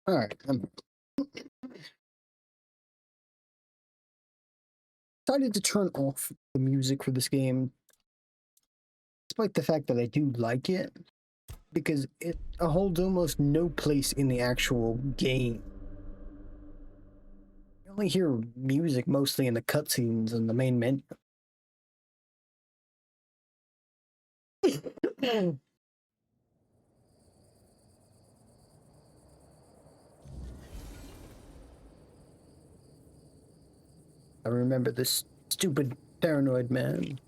Alright, I'm decided to turn off the music for this game, despite the fact that I do like it, because it holds almost no place in the actual game. You only hear music mostly in the cutscenes and the main menu. I remember this stupid paranoid man.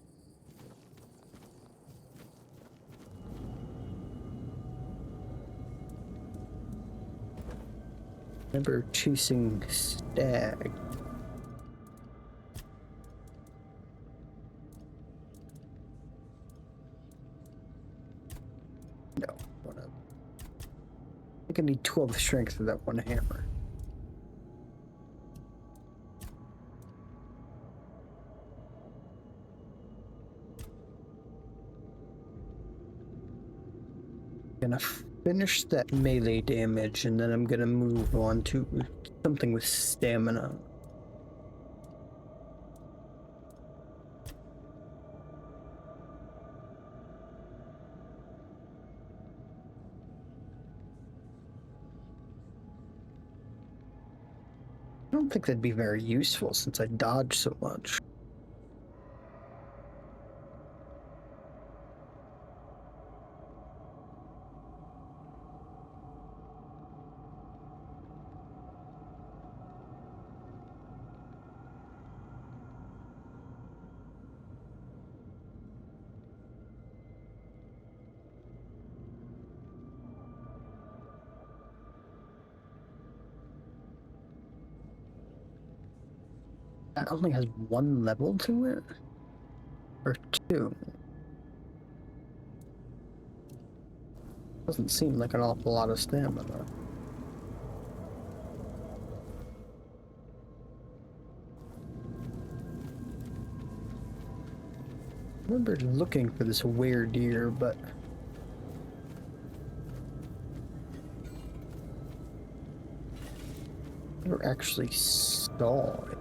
I remember chasing stag. No, I think I need 12 strength for that one hammer. Gonna finish that melee damage, and then I'm gonna move on to something with stamina. I don't think that'd be very useful since I dodge so much. That only has one level to it? Or two? Doesn't seem like an awful lot of stamina. I remember looking for this were-deer, but I never actually saw it.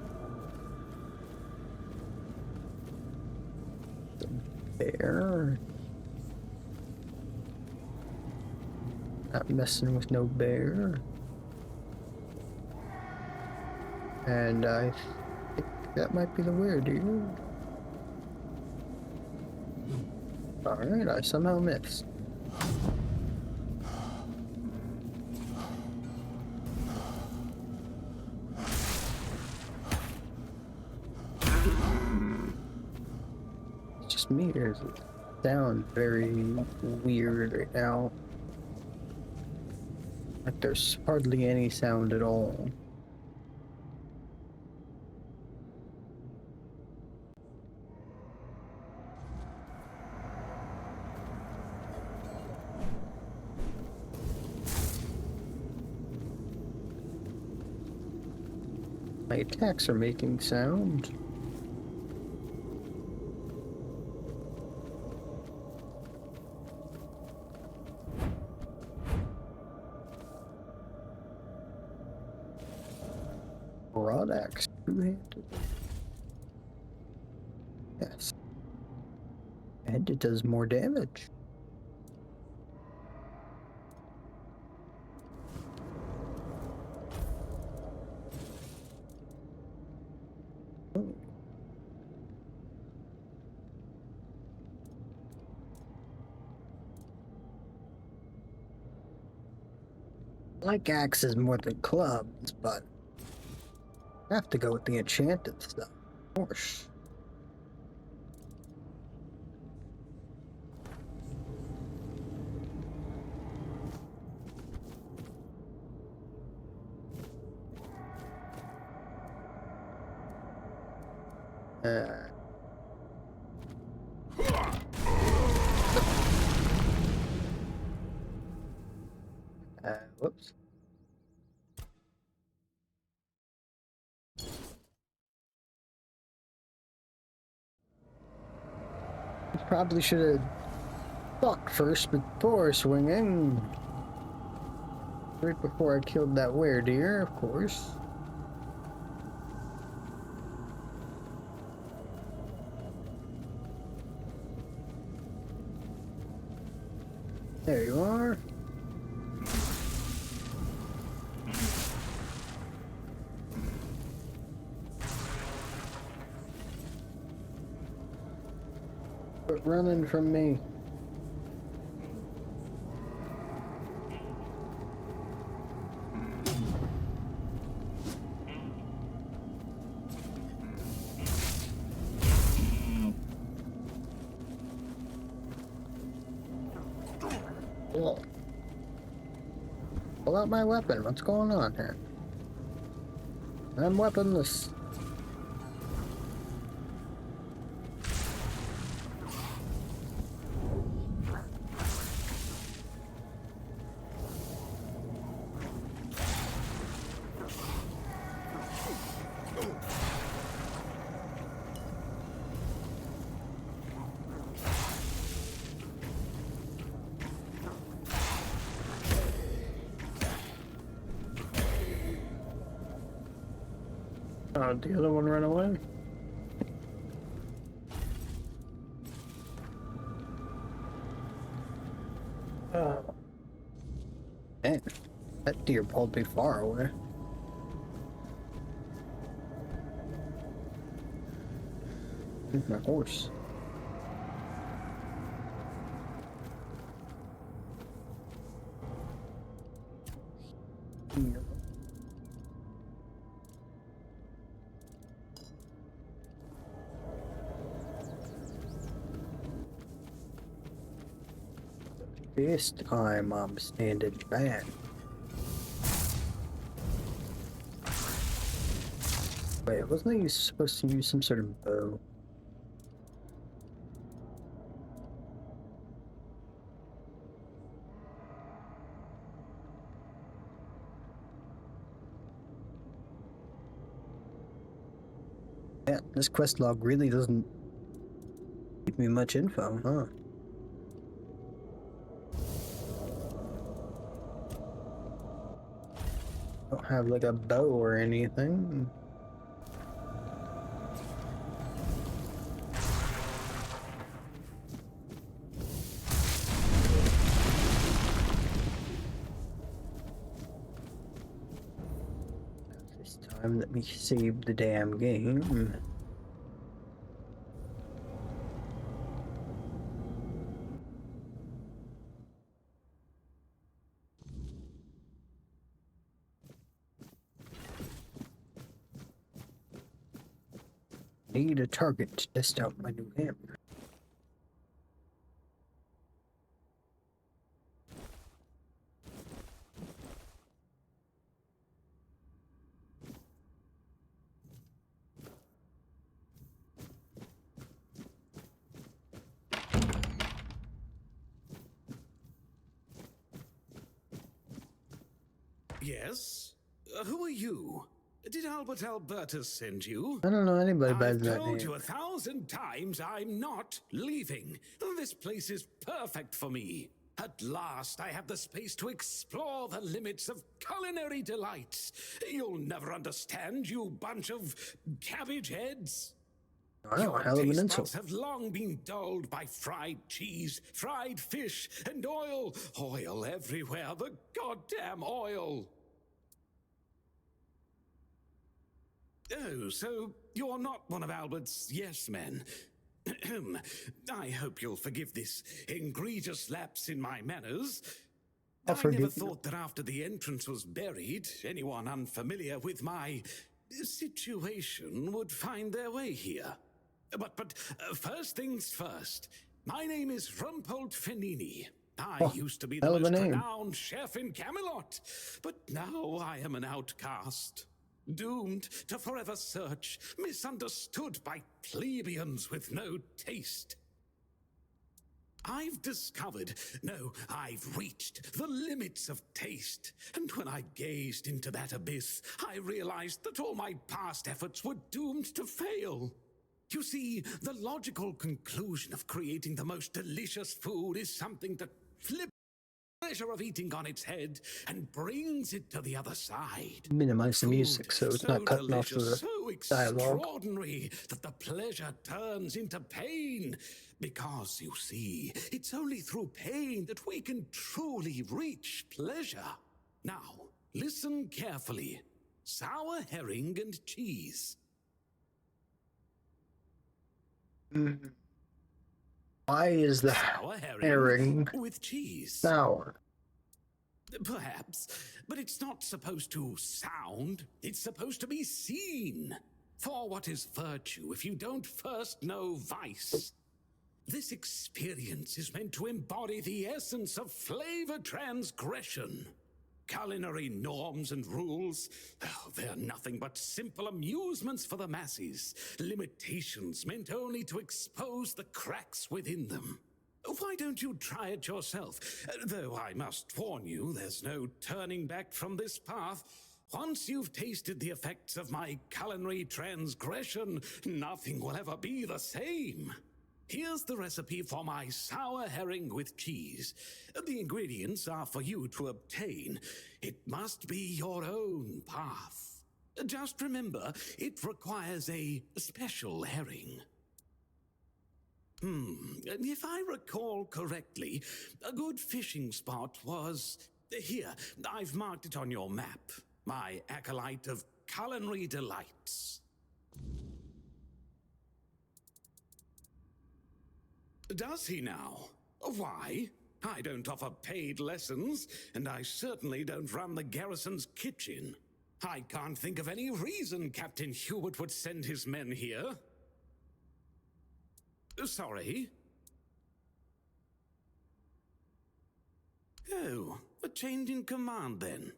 The bear? Not messing with no bear. And I think that might be the were-deer. Alright, I somehow missed. It's just me, or does it sound very weird right now? Like there's hardly any sound at all. My attacks are making sound. Broad axe, two-handed. Yes. And it does more damage. Oh. I like axes more than clubs, but I have to go with the enchanted stuff, of course. Whoops. Probably should have thought first before swinging. Right before I killed that weredeer, of course. There you are. Quit running from me. Whoa. Pull out my weapon. What's going on here? I'm weaponless. Oh, the other one ran away? Man, that deer pulled me far away. Where's my horse? Here. This time I'm standing back. Wait, wasn't he supposed to use some sort of bow? Yeah, this quest log really doesn't give me much info, huh? Don't have like a bow or anything. This time, let me save the damn game. Need a target to test out my new hammer. Yes? Who are you? Did Albert Albertus send you? I don't know anybody by I've that told name. you 1,000 times I'm not leaving. This place is perfect for me. At last, I have the space to explore the limits of culinary delights. You'll never understand, you bunch of cabbage heads. Wow, Your hell of an taste insult. buds have long been dulled by fried cheese, fried fish, and oil. Oil everywhere, the goddamn oil. Oh, so you're not one of Albert's yes men. I hope you'll forgive this egregious lapse in my manners. I'll I never forgive you. thought that after the entrance was buried, anyone unfamiliar with my situation would find their way here. But first things first. My name is Rumpold Fenini. I Oh, used to be the hell of a most name. renowned chef in Camelot, but now I am an outcast. Doomed to forever search, misunderstood by plebeians with no taste. I've discovered, no, I've reached the limits of taste. And when I gazed into that abyss, I realized that all my past efforts were doomed to fail. You see, the logical conclusion of creating the most delicious food is something that flips pleasure of eating on its head and brings it to the other side. Minimize the Food music so it's not cutting off delicious, the so dialogue. extraordinary that the pleasure turns into pain. Because, you see, it's only through pain that we can truly reach pleasure. Now, listen carefully. Sour herring and cheese. Why is the Sour herring with cheese. sour? Perhaps, but it's not supposed to sound, it's supposed to be seen. For what is virtue if you don't first know vice? This experience is meant to embody the essence of flavor transgression. Culinary norms and rules, they're nothing but simple amusements for the masses, limitations meant only to expose the cracks within them. Why don't you try it yourself? Though I must warn you, there's no turning back from this path. Once you've tasted the effects of my culinary transgression, nothing will ever be the same. Here's the recipe for my sour herring with cheese. The ingredients are for you to obtain. It must be your own path. Just remember, it requires a special herring. If I recall correctly, a good fishing spot was... Here, I've marked it on your map. My acolyte of culinary delights. Does he now? Why? I don't offer paid lessons, and I certainly don't run the garrison's kitchen. I can't think of any reason Captain Hubert would send his men here. Sorry? Oh, a change in command then.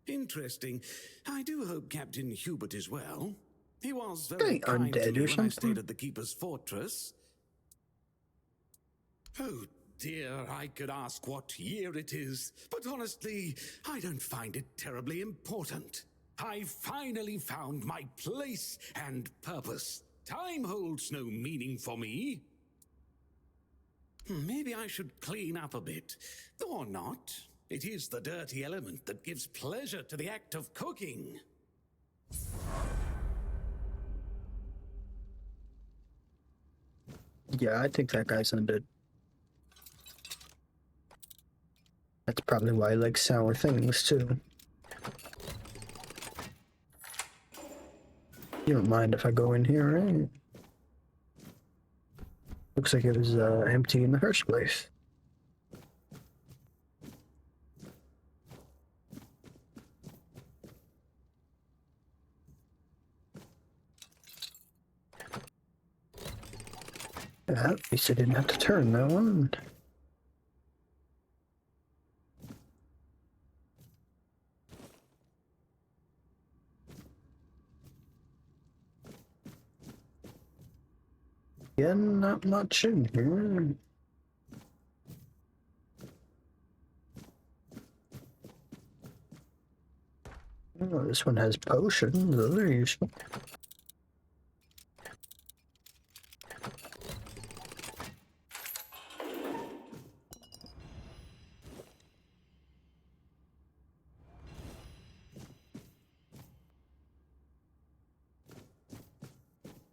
Interesting. I do hope Captain Hubert is well. He was very Hey, kind to undead me or when I stayed something? at the Keeper's Fortress. Oh dear, I could ask what year it is, but honestly, I don't find it terribly important. I finally found my place and purpose. Time holds no meaning for me. Maybe I should clean up a bit. Or not. It is the dirty element that gives pleasure to the act of cooking. Yeah, I think that guy's undead. That's probably why I like sour things, too. You don't mind if I go in here, right? Looks like it was empty in the first place. Yeah, at least I didn't have to turn that one. Again, not much in here. Oh, this one has potions. Those are useful.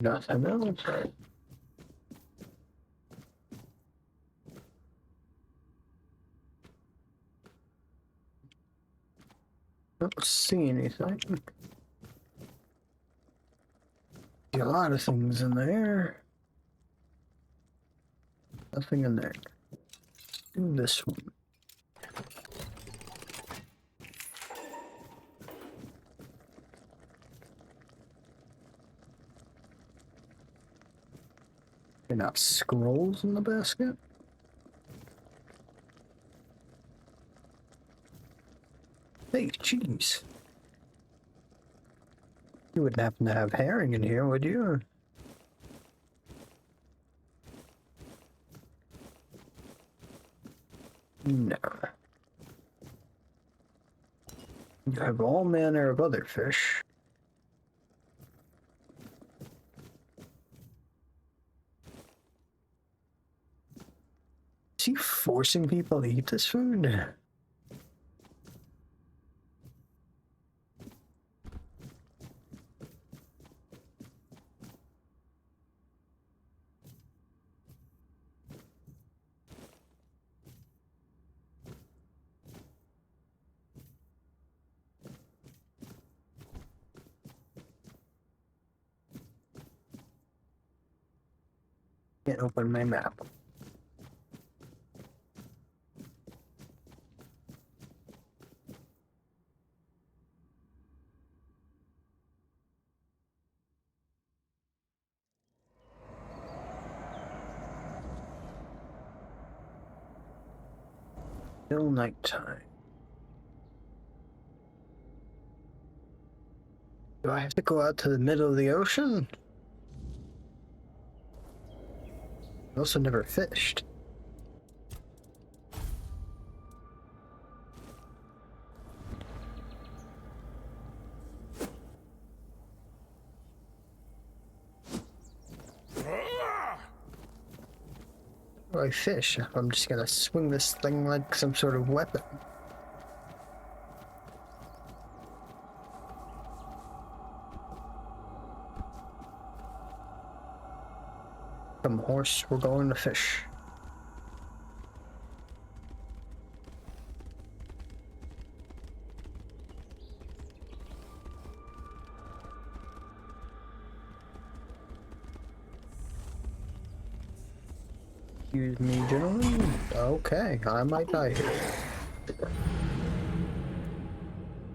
Nothing else. Don't see anything. See a lot of things in there. Nothing in there. Do this one. They're not scrolls in the basket. Hey, jeez. You wouldn't happen to have herring in here, would you? No. You have all manner of other fish. Is he forcing people to eat this food? Can't open my map. Still nighttime. Do I have to go out to the middle of the ocean? I also never fished. How do I fish? I'm just gonna swing this thing like some sort of weapon. Come horse, we're going to fish. Excuse me, gentlemen. Okay, I might die here.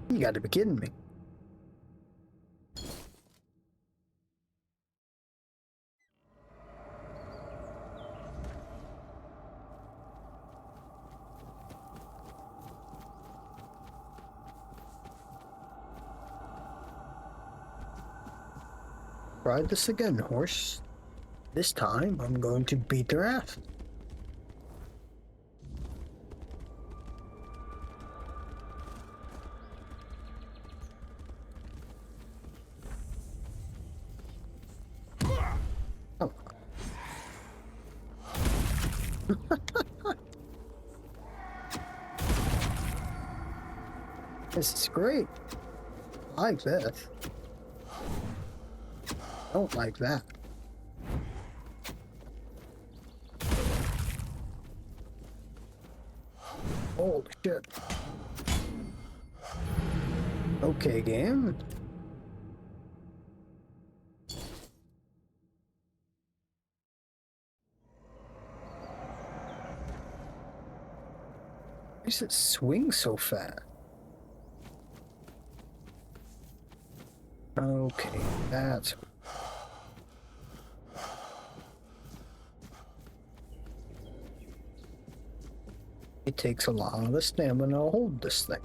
You gotta be kidding me. Try this again, horse. This time, I'm going to beat their ass. Oh. This is great. I like this. Don't like that. Holy shit. Okay, game. Why does it swing so fast? Okay, that's... It takes a lot of stamina to hold this thing.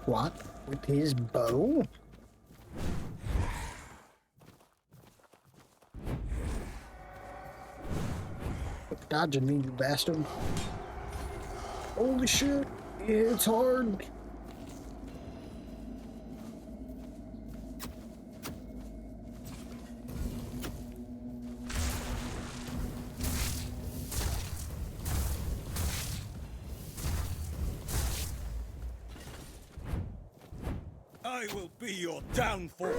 What? With his bow? Quit dodging me, you bastard. Holy shit, it's hard. I will be your downfall.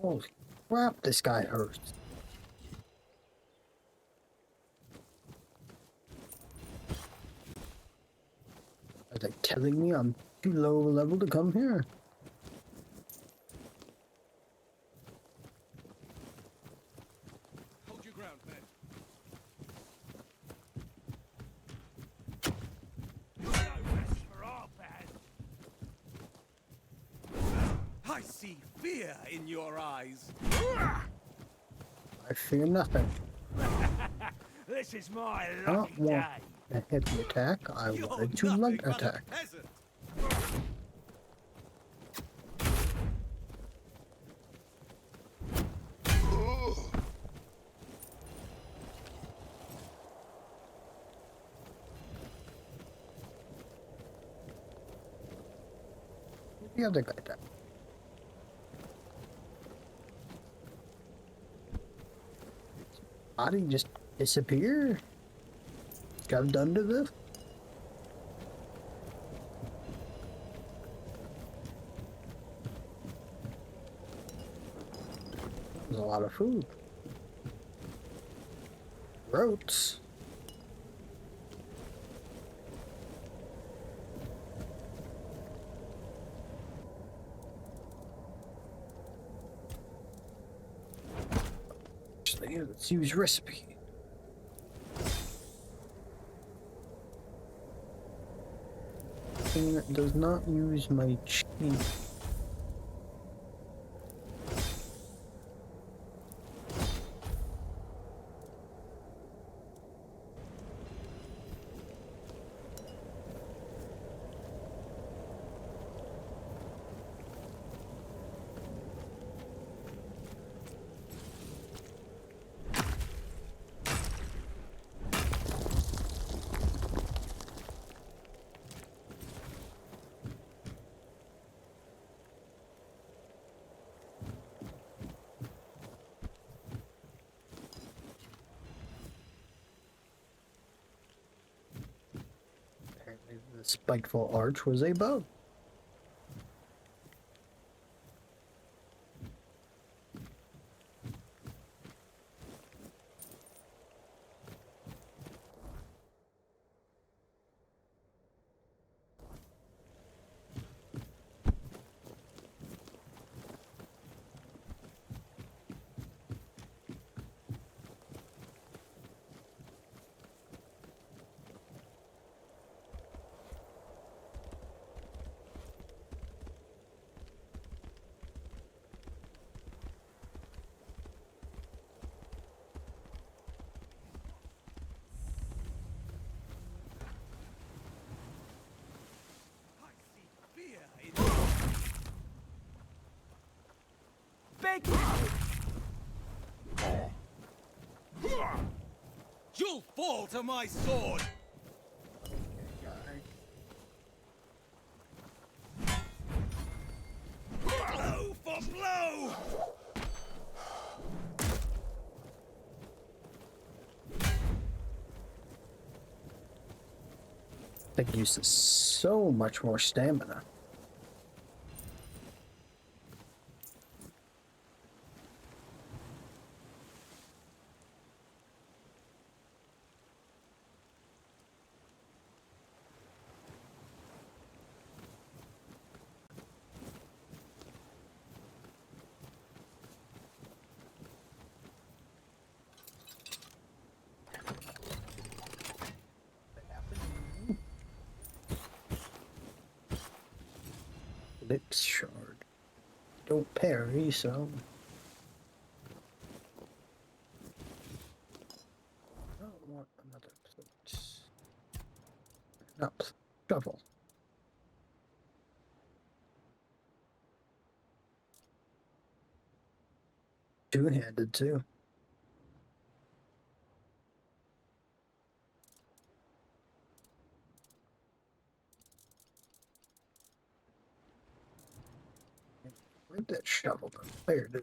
Holy crap, this guy hurts. Are they telling me I'm too low a level to come here? Hold your ground, men. You're no rest for our band. I see fear in your eyes. I fear nothing. This is my I lucky don't want day. a heavy attack, I You're wanted to nothing light but a attack. peasant. The other guy died. Body just disappear? Got done to this? There's a lot of food. Roats. Actually, let's use recipe. Thing that does not use my cheese. Apparently the spiteful arch was a bow. I see fear in your beg you! You'll fall to my sword! Blow for blow! That uses so much more stamina. Lips shard. Don't parry, so. I don't want another plate. Not shovel. Two-handed too. Where'd that shovel go? There it is.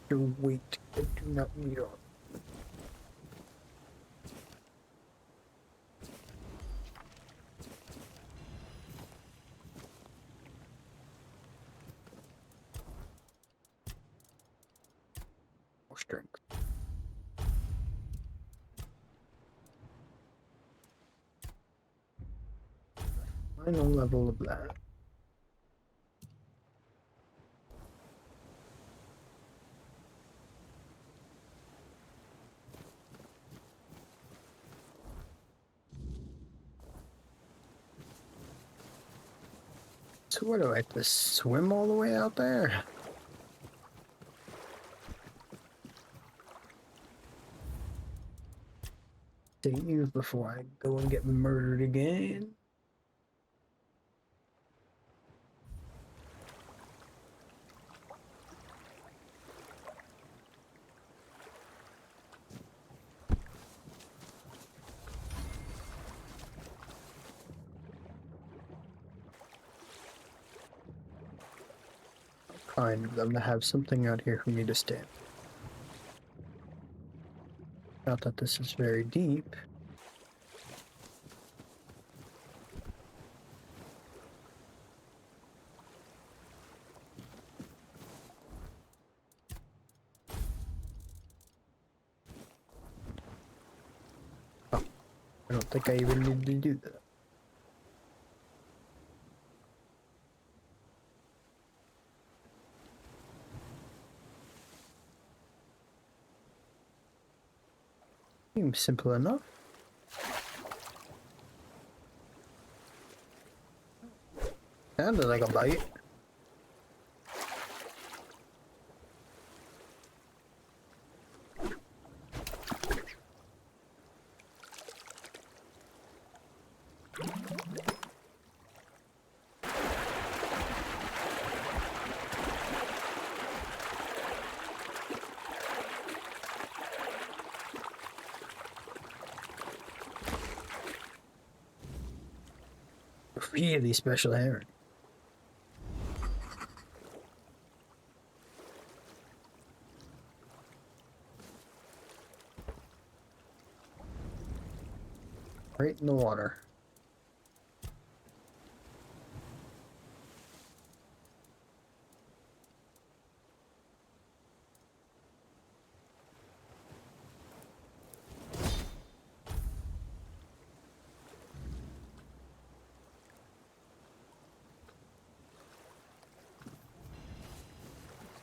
Your weight. I do not need on. More strength. Final level of that. So what do I have to swim all the way out there? Save before I go and get murdered again. kind of them to have something out here for me to stand. Not that this is very deep. Oh, I don't think I even need to do that. Seems simple enough. Sounded like a bite. Really special herring. Right in the water.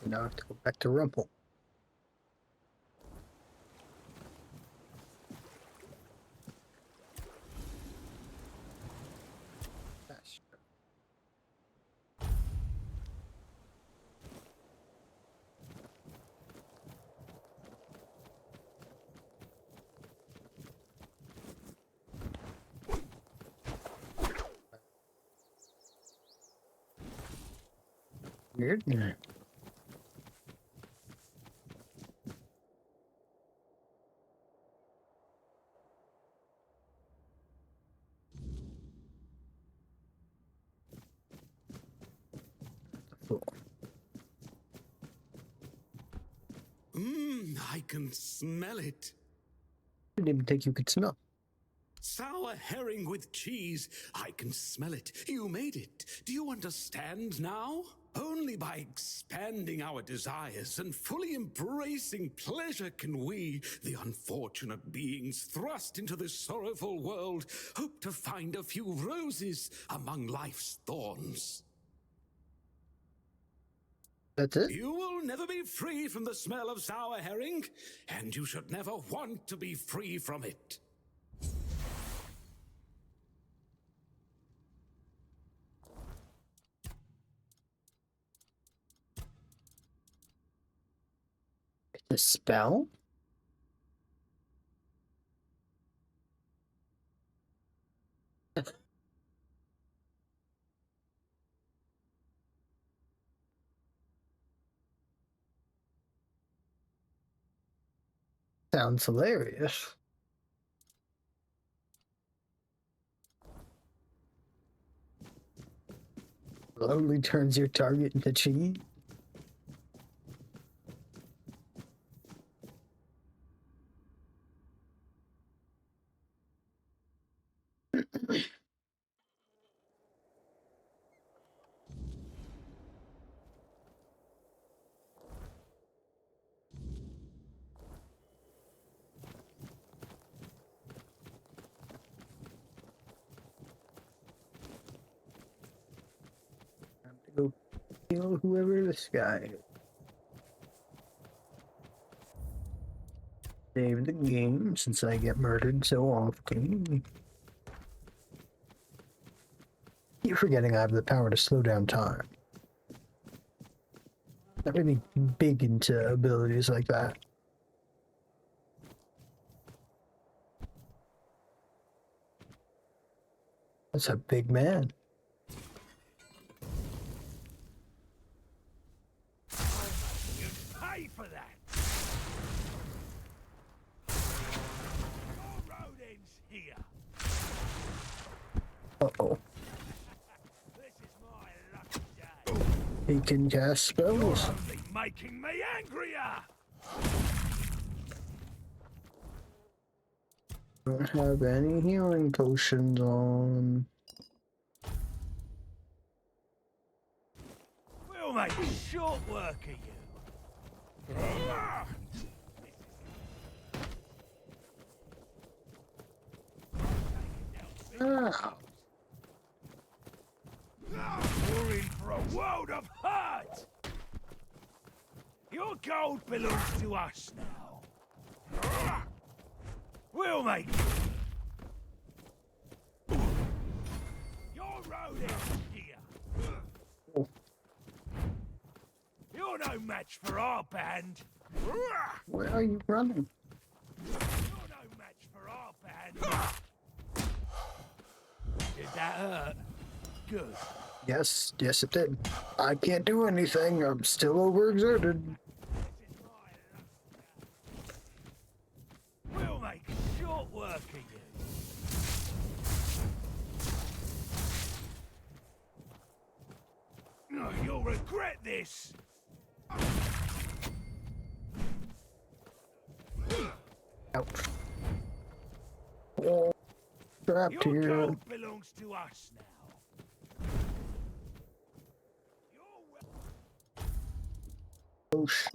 So now I have to go back to Rumple. Weird. I can smell it. Didn't even think you could smell. Sour herring with cheese. I can smell it. You made it. Do you understand now? Only by expanding our desires and fully embracing pleasure can we, the unfortunate beings thrust into this sorrowful world, hope to find a few roses among life's thorns. That's it? You will never be free from the smell of sour herring, and you should never want to be free from it. The spell? Sounds hilarious. Slowly turns your target into cheese. Time to go kill whoever this guy is. Save the game since I get murdered so often. Keep forgetting I have the power to slow down time. Not really big into abilities like that. That's a big man. You pay for that. More rodents here. Uh-oh. This is my lucky day. Hey, he can cast spells. Only making me angrier! Don't have any healing potions on. We'll make short work of you. Ah, You're in for a world of hurt! Your gold belongs to us now. We'll make it. Your road ends here. You're no match for our band. where are you running? You're no match for our band. Did that hurt? Good. Yes, yes it did. I can't do anything. I'm still overexerted. We'll make short work of you. Oh, you'll regret this. Ouch. Oh, trapped Your here. gold belongs to us now. Your Oh, sh-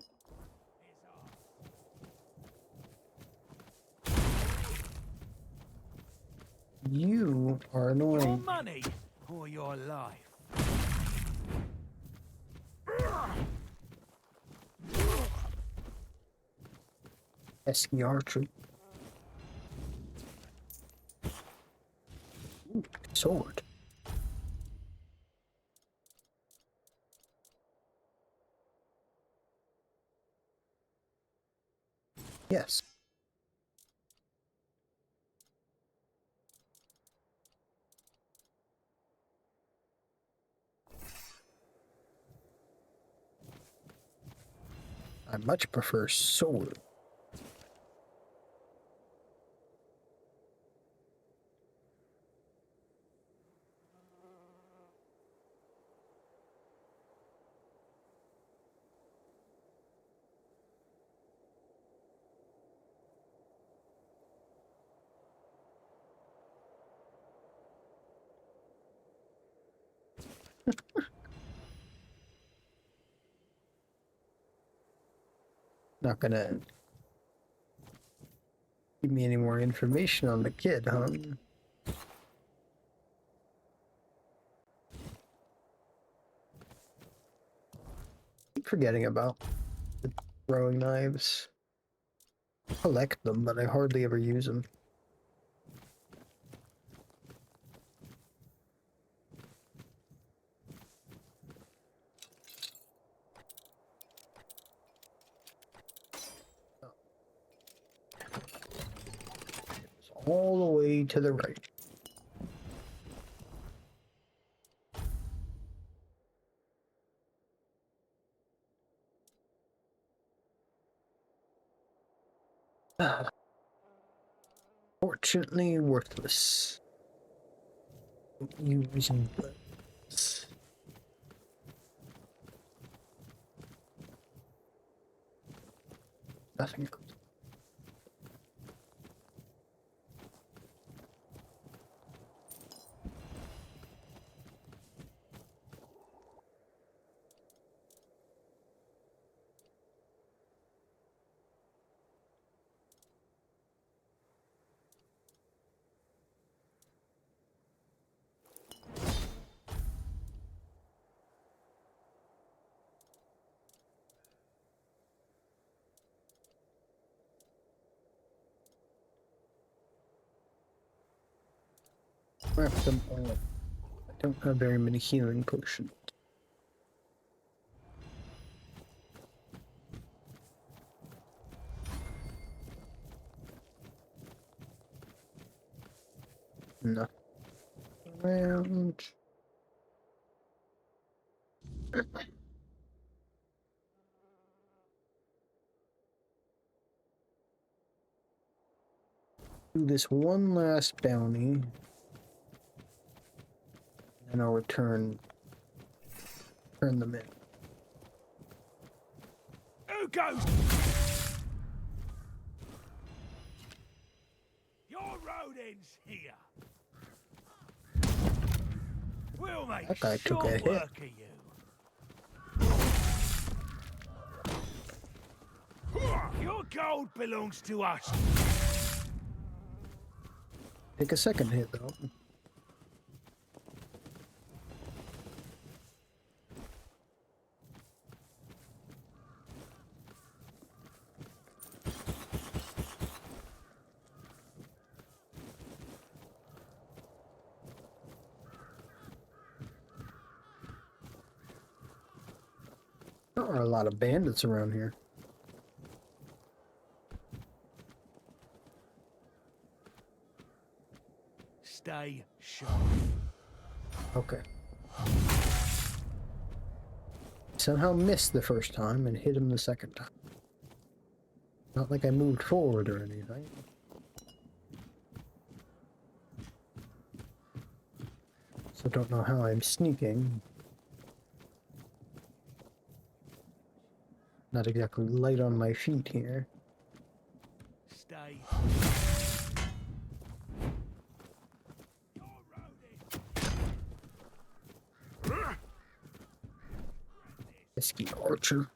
you are Your annoying. money or your life. Pesky archer. Ooh, sword. Yes. I much prefer sword. Not gonna give me any more information on the kid, huh? Keep forgetting about the throwing knives. I collect them, but I hardly ever use them. It's all the way to the right. Ah, fortunately, worthless. Using bullets. Nothing else. Wrap them all up. I don't have very many healing potions. Nothing around. Do this one last bounty. And I'll turn them in. Who goes? Your road ends here. We'll make That guy took a short hit. work of you. Your gold belongs to us. Take a second hit, though. There are a lot of bandits around here. Stay sharp. Okay. Somehow missed the first time and hit him the second time. Not like I moved forward or anything. So don't know how I'm sneaking. Not exactly light on my feet here. Stay. Pesky archer.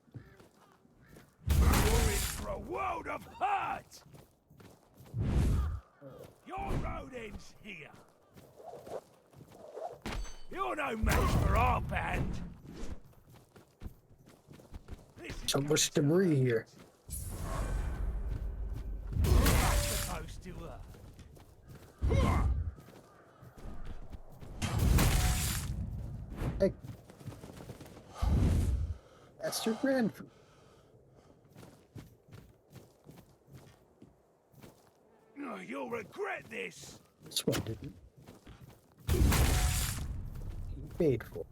You're in for a world of hurt. Your road ends here. You're no match for our band. This is So going much to debris hurt. here. That's supposed to hurt. Hey. That's your grandfather. Oh, you'll regret this. This one didn't. He paid for it.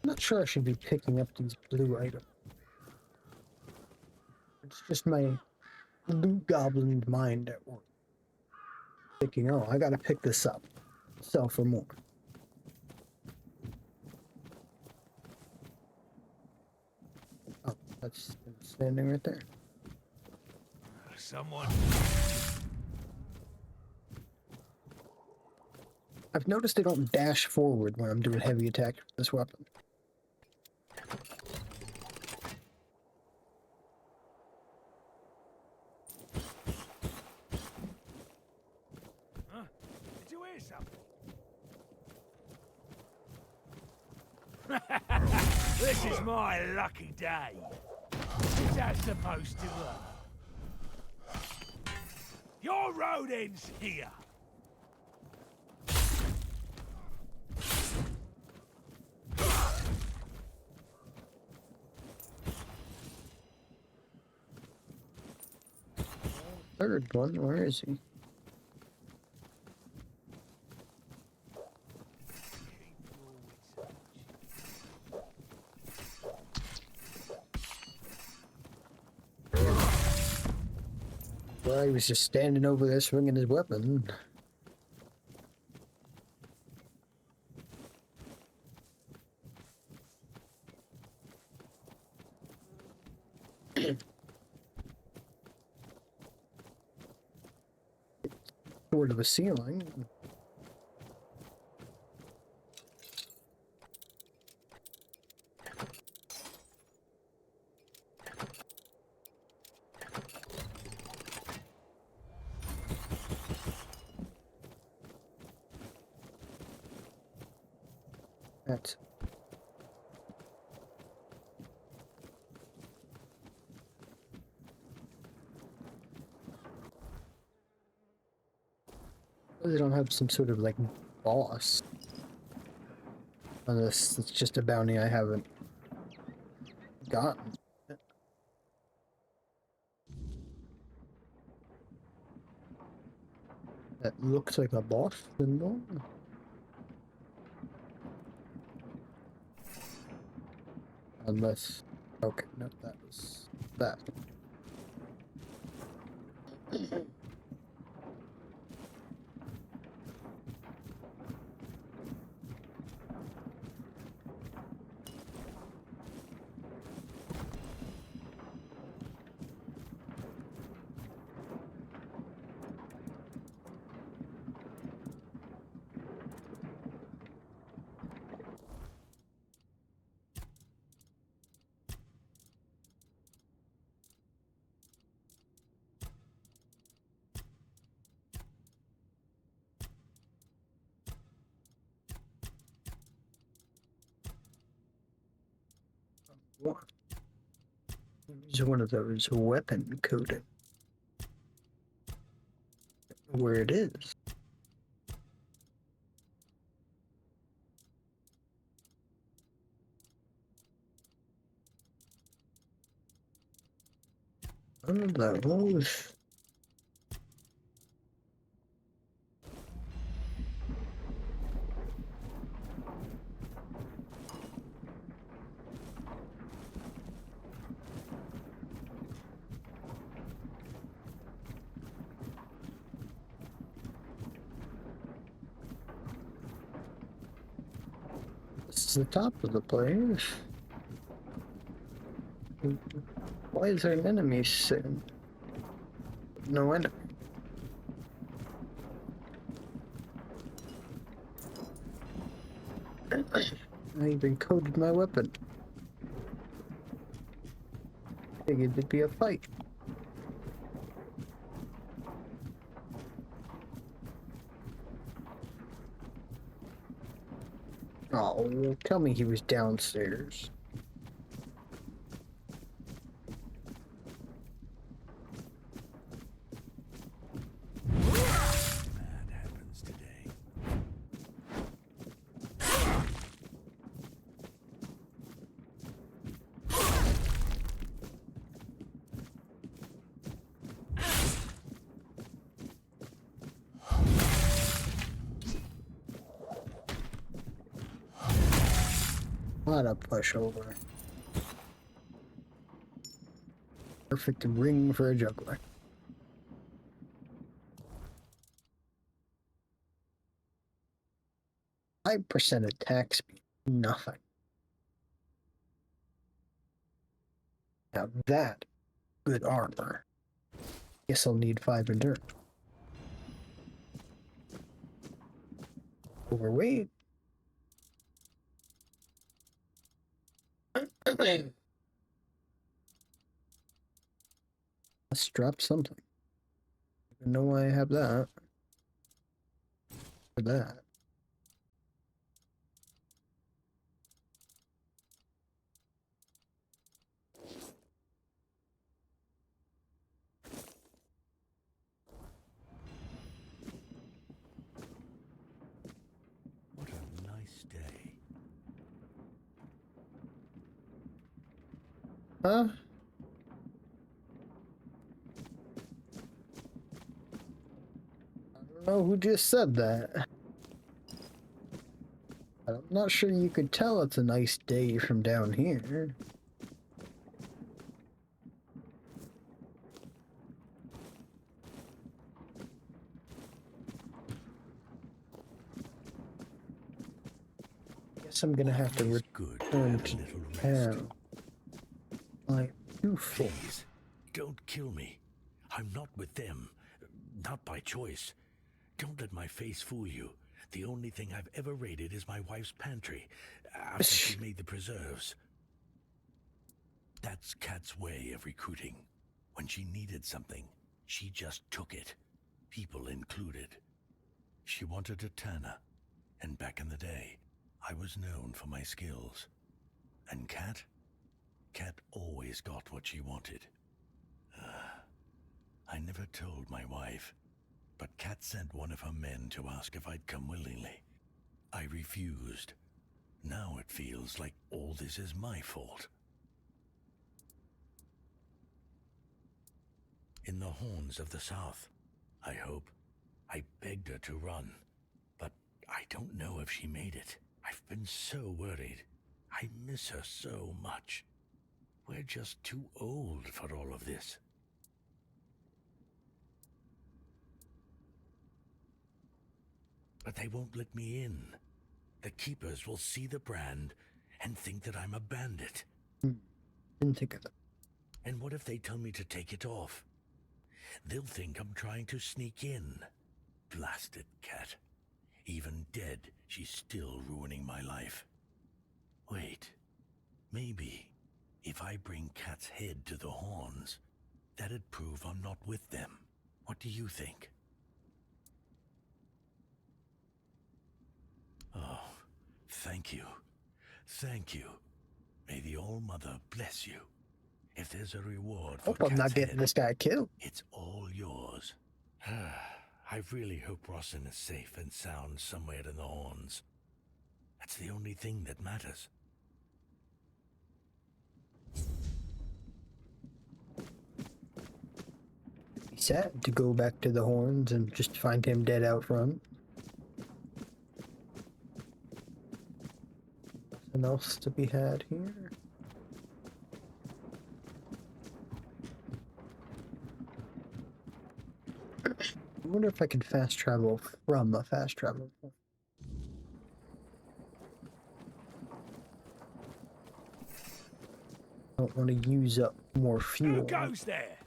I'm not sure I should be picking up these blue items. It's just my loot goblin mind at work. Thinking, oh, I gotta pick this up. Sell for more. Oh, that's standing right there. Someone. I've noticed I don't dash forward when I'm doing heavy attack with this weapon. Huh? Did you hear something? This is my lucky day. Is that supposed to hurt? Your road ends here. Third one, where is he? Well, he was just standing over there swinging his weapon. Sort of a ceiling. That's they don't have some sort of like boss. Unless it's just a bounty I haven't gotten. That looks like a boss symbol. Unless, okay, no, that was that. Use one of those weapon coding. Where it is. One of those. This is the top of the place. Why is there an enemy sitting? No enemy. I even coded my weapon. Figured it'd be a fight. Oh, tell me he was downstairs. That happens today. What a pushover. Perfect ring for a juggler. %5 attack speed. Nothing. Now that, good armor. Guess I'll need 5 endurance. Overweight. Let's drop something. I don't know why I have that. For that. What a nice day. Huh? I don't know who just said that. I'm not sure you could tell it's a nice day from down here. Guess I'm gonna have to return to town. Like, too full. Please, don't kill me. I'm not with them. Not by choice. Don't let my face fool you. The only thing I've ever raided is my wife's pantry after she made the preserves. That's Kat's way of recruiting. When she needed something, she just took it, people included. She wanted a Tanner, and back in the day, I was known for my skills. And Kat always got what she wanted. I never told my wife, but Kat sent one of her men to ask if I'd come willingly. I refused. Now it feels like all this is my fault. In the horns of the south, I hope. I begged her to run, but I don't know if she made it. I've been so worried. I miss her so much. We're just too old for all of this. But they won't let me in. The keepers will see the brand and think that I'm a bandit. Didn't think of that. And what if they tell me to take it off? They'll think I'm trying to sneak in. Blasted Kat. Even dead, she's still ruining my life. Wait, maybe if I bring Kat's head to the horns, that'd prove I'm not with them. What do you think? Oh, thank you. Thank you. May the All-Mother bless you. If there's a reward for Hope I'm not Cat's getting head, this guy killed. it's all yours. I really hope Rossin is safe and sound somewhere in the Horns. That's the only thing that matters. Be sad to go back to the Horns and just find him dead out front. Nothing else to be had here. I wonder if I can fast travel from a fast travel. I don't want to use up more fuel. Who goes there?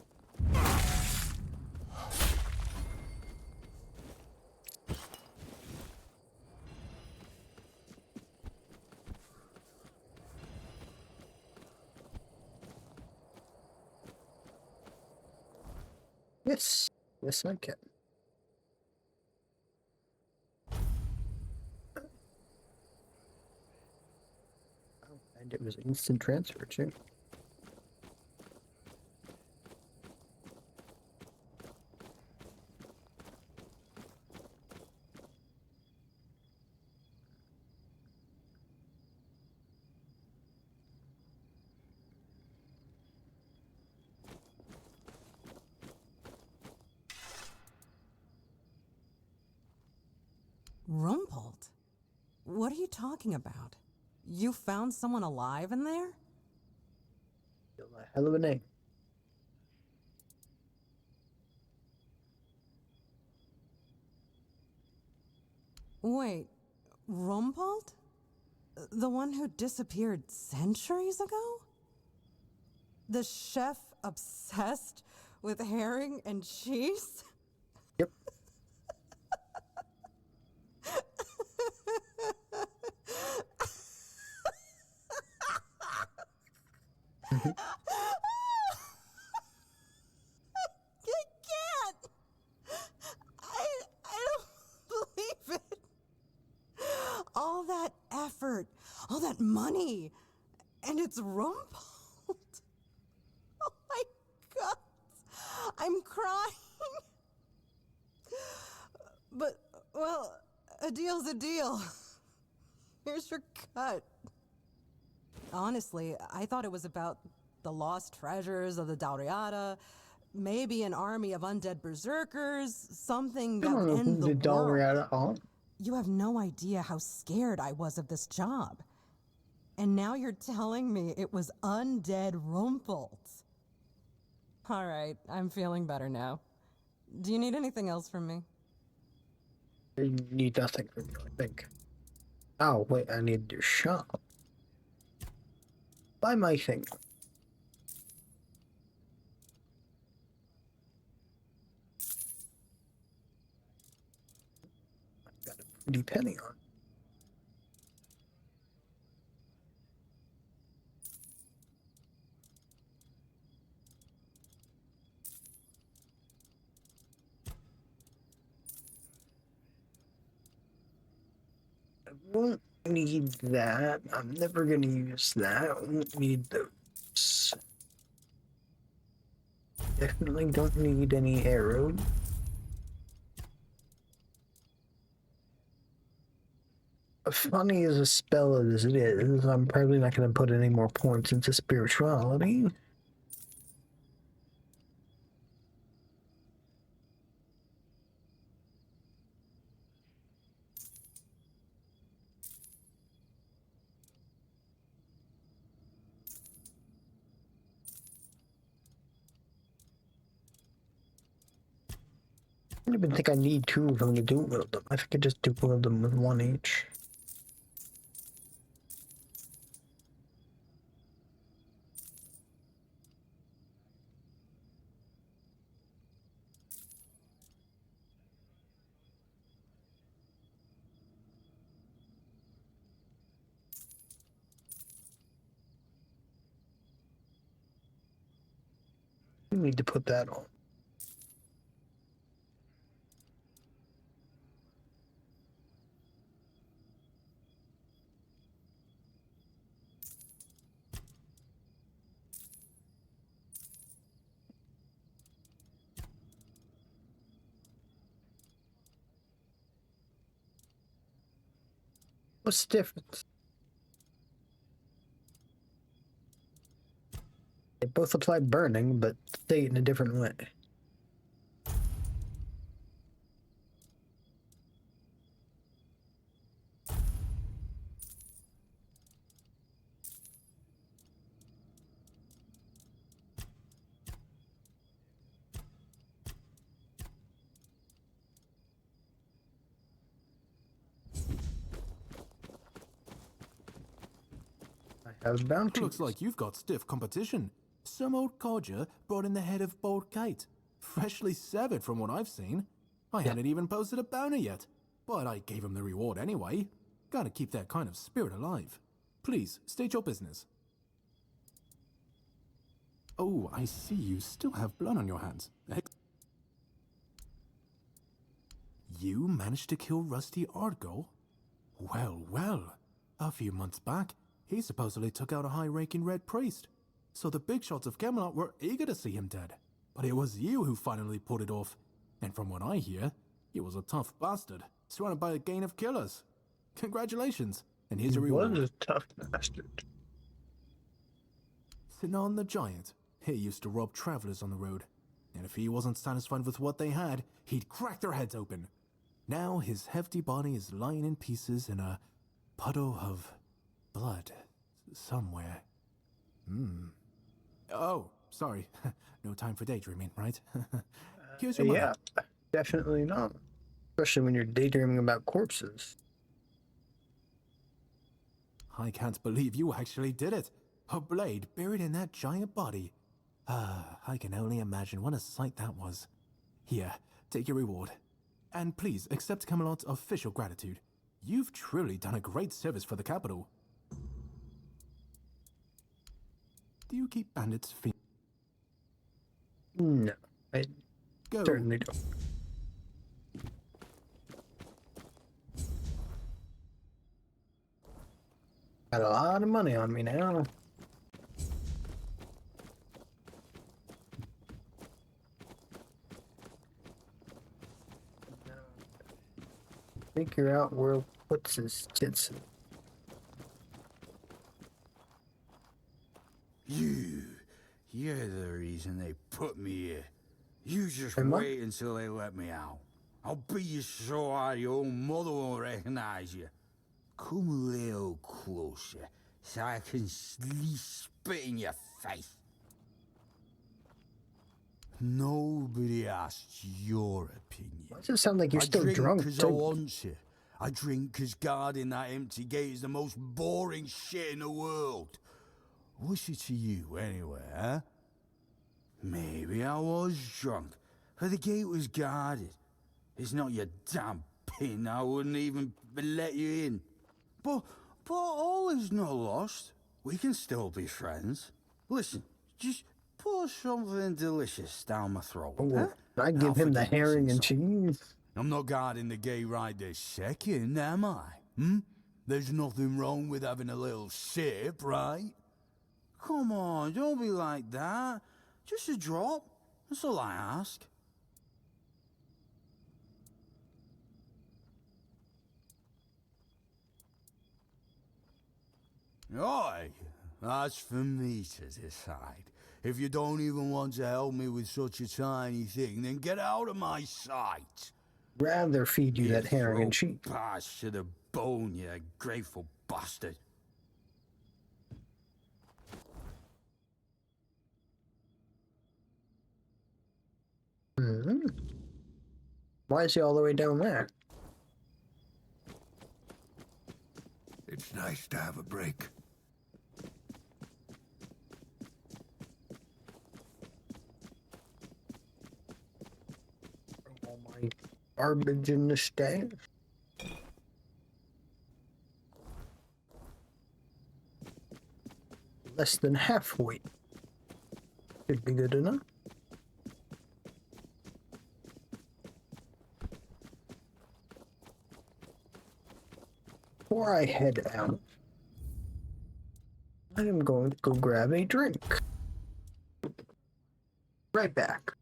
Yes, yes I can. Oh, and it was instant transfer too. Rumpled? What are you talking about? You found someone alive in there? Still a hell of a name. Wait, Rumpled? The one who disappeared centuries ago? The chef obsessed with herring and cheese? Yep. Mhm. I can't! I don't believe it! All that effort, all that money, and it's Rumpled. Oh my God! I'm crying! But, well, a deal's a deal. Here's your cut. Honestly, I thought it was about the lost treasures of the Dauriata, maybe an army of undead berserkers, something I that don't would know end who the the dollar world. out of. You have no idea how scared I was of this job. And now you're telling me it was undead Rumpled. All right, I'm feeling better now. Do you need anything else from me? I need nothing from you, I think. Oh, wait, I need to shop. Buy my thing. Got a pretty penny on. I won't need that. I'm never gonna use that. I won't need those. Definitely don't need any arrows. Funny as a spell as it is, I'm probably not going to put any more points into spirituality. I don't even think I need two of them to do one of them. I think I just do one of them with one each. You need to put that on. What's the difference? They both apply burning, but say it in a different way. I have bounties. Looks like you've got stiff competition. Some old codger brought in the head of Bold Kite. Freshly severed from what I've seen. I hadn't even posted a bounty yet, but I gave him the reward anyway. Gotta keep that kind of spirit alive. Please, state your business. Oh, I see you still have blood on your hands. You managed to kill Rusty Argo? Well, well. A few months back, he supposedly took out a high-ranking red priest. So the big shots of Camelot were eager to see him dead. But it was you who finally pulled it off. And from what I hear, he was a tough bastard, surrounded by a gang of killers. Congratulations, and here's your reward. He was a tough bastard. Sinan the Giant. He used to rob travelers on the road. And if he wasn't satisfied with what they had, he'd crack their heads open. Now his hefty body is lying in pieces in a puddle of blood somewhere. Oh, sorry. No time for daydreaming, right? Here's your money. Yeah, definitely not. Especially when you're daydreaming about corpses. I can't believe you actually did it. A blade buried in that giant body. I can only imagine what a sight that was. Here, take your reward. And please accept Camelot's official gratitude. You've truly done a great service for the capital. Do you keep bandits' feet? No, I Go. certainly don't. Got a lot of money on me now. Figure out where puts his tits. You're the reason they put me here. You just Am I? wait until they let me out. I'll beat you so hard your own mother won't recognize you. Come a little closer so I can spit in your face. Nobody asked your opinion. Why does it sound like you're still drunk? I drink 'cause I want to. I drink 'cause guarding that empty gate is the most boring shit in the world. What's it to you, anyway, huh? Maybe I was drunk, but the gate was guarded. It's not your damn pin, I wouldn't even let you in. But all is not lost. We can still be friends. Listen, just pour something delicious down my throat, huh? I I'll give him the forgive you herring and sometime. cheese. I'm not guarding the gate right this second, am I? There's nothing wrong with having a little sip, right? Come on, don't be like that. Just a drop. That's all I ask. Aye, that's for me to decide. If you don't even want to help me with such a tiny thing, then get out of my sight. Rather feed you that herring and cheese. Pass to the bone, you grateful bastard. Why is he all the way down there? It's nice to have a break. All my garbage in the stash. Less than halfway. Should be good enough. Before I head out, I am going to go grab a drink. Right back.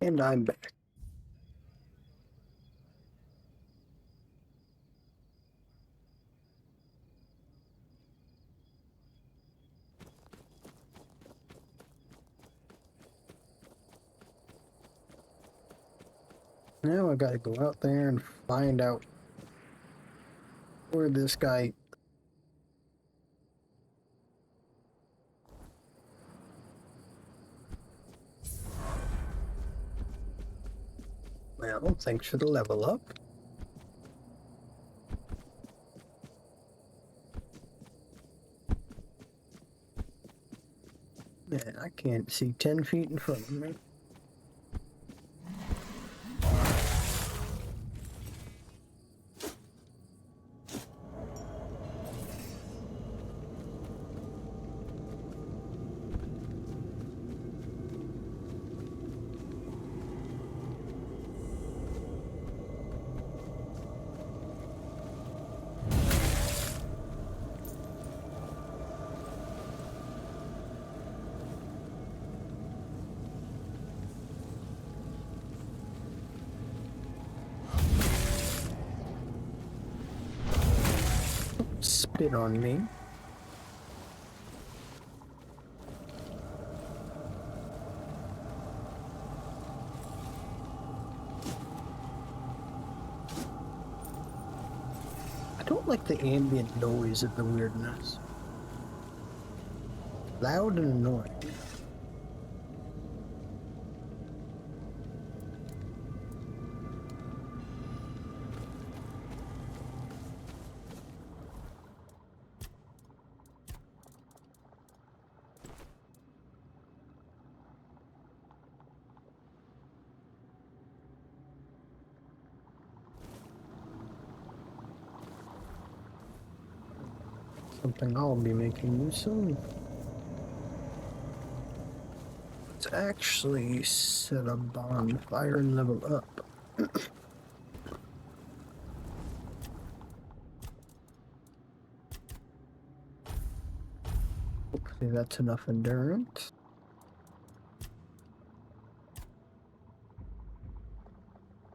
And I'm back. Now I gotta go out there and find out where this guy. Well, thanks for the level up. Man, I can't see 10 feet in front of me. Spit on me. I don't like the ambient noise of the weirdness. Loud and annoying. Something I'll be making use of. Let's actually set a bonfire and level up. Hopefully that's enough endurance.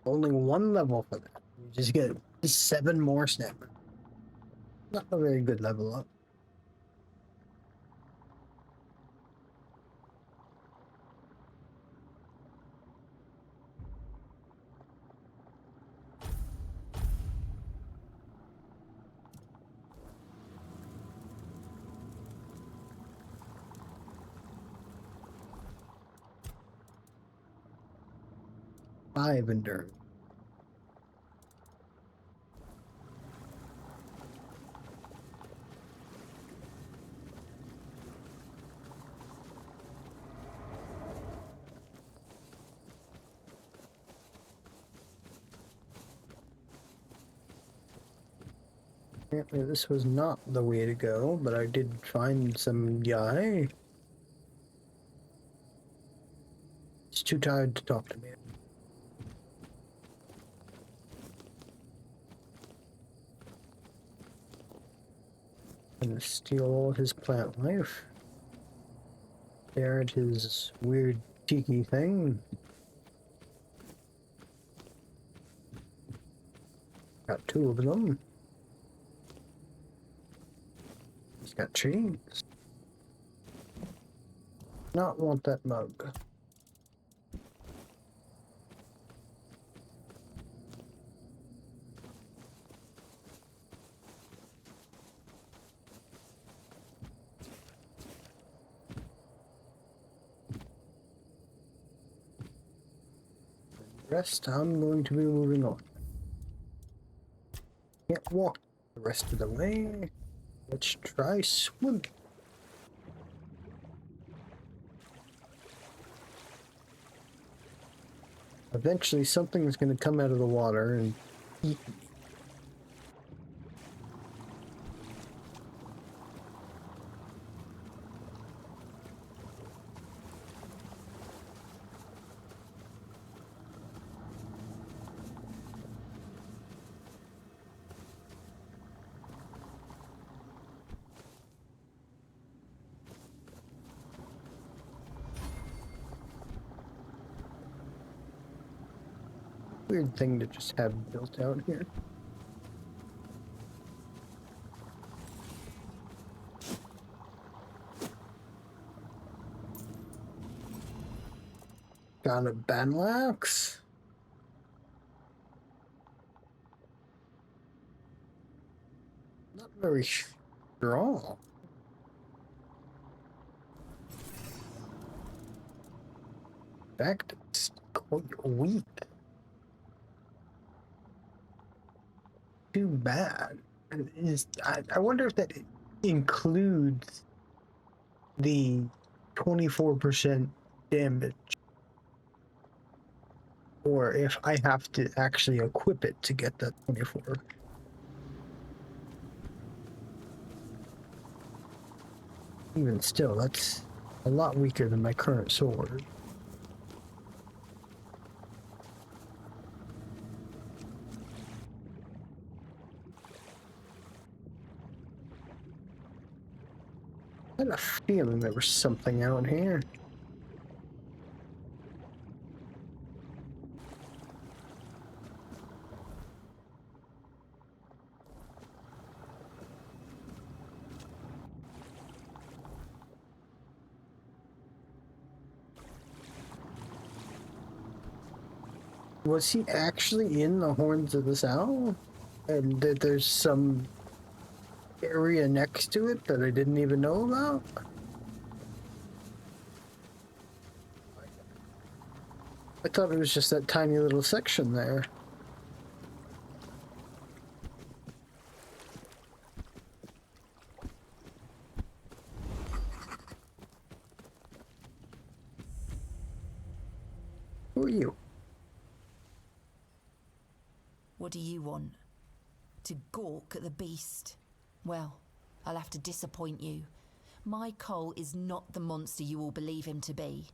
Only one level for that. You just get 7 more snapper. Not a very good level up. Five endurance. Apparently this was not the way to go, but I did find some guy. He's too tired to talk to me. I'm gonna steal all his plant life. Stare at his weird cheeky thing. Got 2 of them. He's got cheese. Not want that mug. The rest I'm going to be moving on. Can't walk the rest of the way. Let's try swimming. Eventually something is going to come out of the water and eat me. Weird thing to just have built out here. Got a battle axe. Not very strong. In fact, it's quite weak. Too bad. I wonder if that includes the 24% damage, or if I have to actually equip it to get that 24. Even still, that's a lot weaker than my current sword. I had a feeling there was something out here. Was he actually in the Horns of the South? And that there's some area next to it that I didn't even know about? I thought it was just that tiny little section there. Who are you? What do you want? To gawk at the beast? Well, I'll have to disappoint you. My Cole is not the monster you all believe him to be.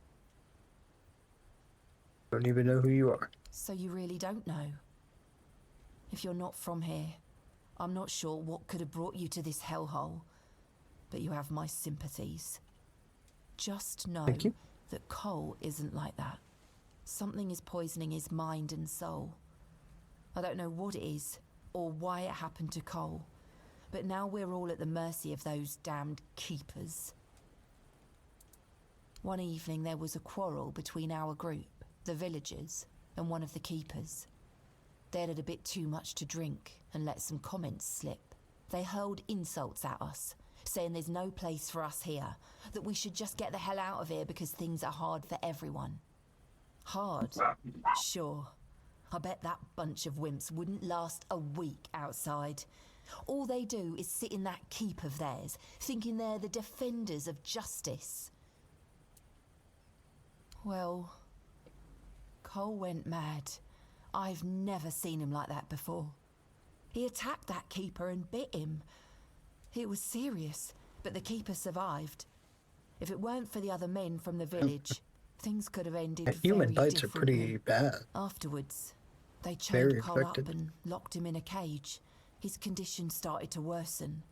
Don't even know who you are. So you really don't know? If you're not from here, I'm not sure what could have brought you to this hellhole, but you have my sympathies. Just know Thank you. that Cole isn't like that. Something is poisoning his mind and soul. I don't know what it is, or why it happened to Cole, but now we're all at the mercy of those damned keepers. One evening there was a quarrel between our group, the villagers, and one of the keepers. They'd had a bit too much to drink and let some comments slip. They hurled insults at us, saying there's no place for us here, that we should just get the hell out of here because things are hard for everyone. Hard? Sure. I bet that bunch of wimps wouldn't last a week outside. All they do is sit in that keep of theirs, thinking they're the defenders of justice. Well, Cole went mad. I've never seen him like that before. He attacked that keeper and bit him. It was serious, but the keeper survived. If it weren't for the other men from the village, things could have ended Human very bites are pretty differently. bad. Afterwards, they Very chained Cole up infected. and locked him in a cage. His condition started to worsen.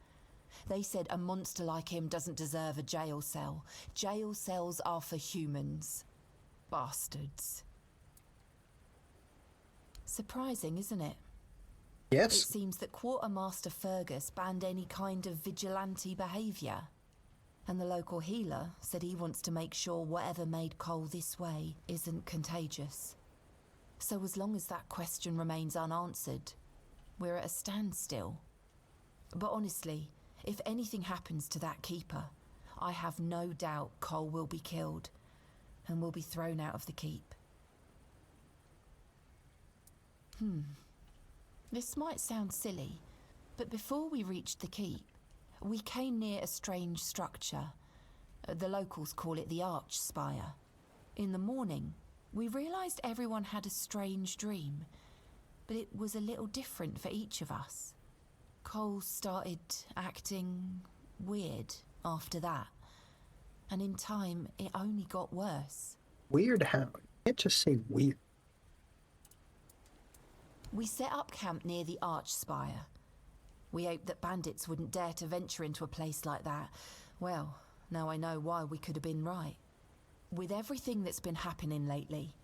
They said a monster like him doesn't deserve a jail cell. Jail cells are for humans. Bastards. Surprising, isn't it? It Yes. seems that Quartermaster Fergus banned any kind of vigilante behaviour. And the local healer said he wants to make sure whatever made Cole this way isn't contagious. So as long as that question remains unanswered, we're at a standstill. But honestly, if anything happens to that keeper, I have no doubt Cole will be killed and will be thrown out of the keep. This might sound silly, but before we reached the keep, we came near a strange structure. The locals call it the Arch Spire. In the morning, we realised everyone had a strange dream, but it was a little different for each of us. Cole started acting weird after that, and in time it only got worse. Weird how? You can't just say weird. We set up camp near the Arch Spire. We hoped that bandits wouldn't dare to venture into a place like that. Well, now I know why we could have been right. With everything that's been happening lately,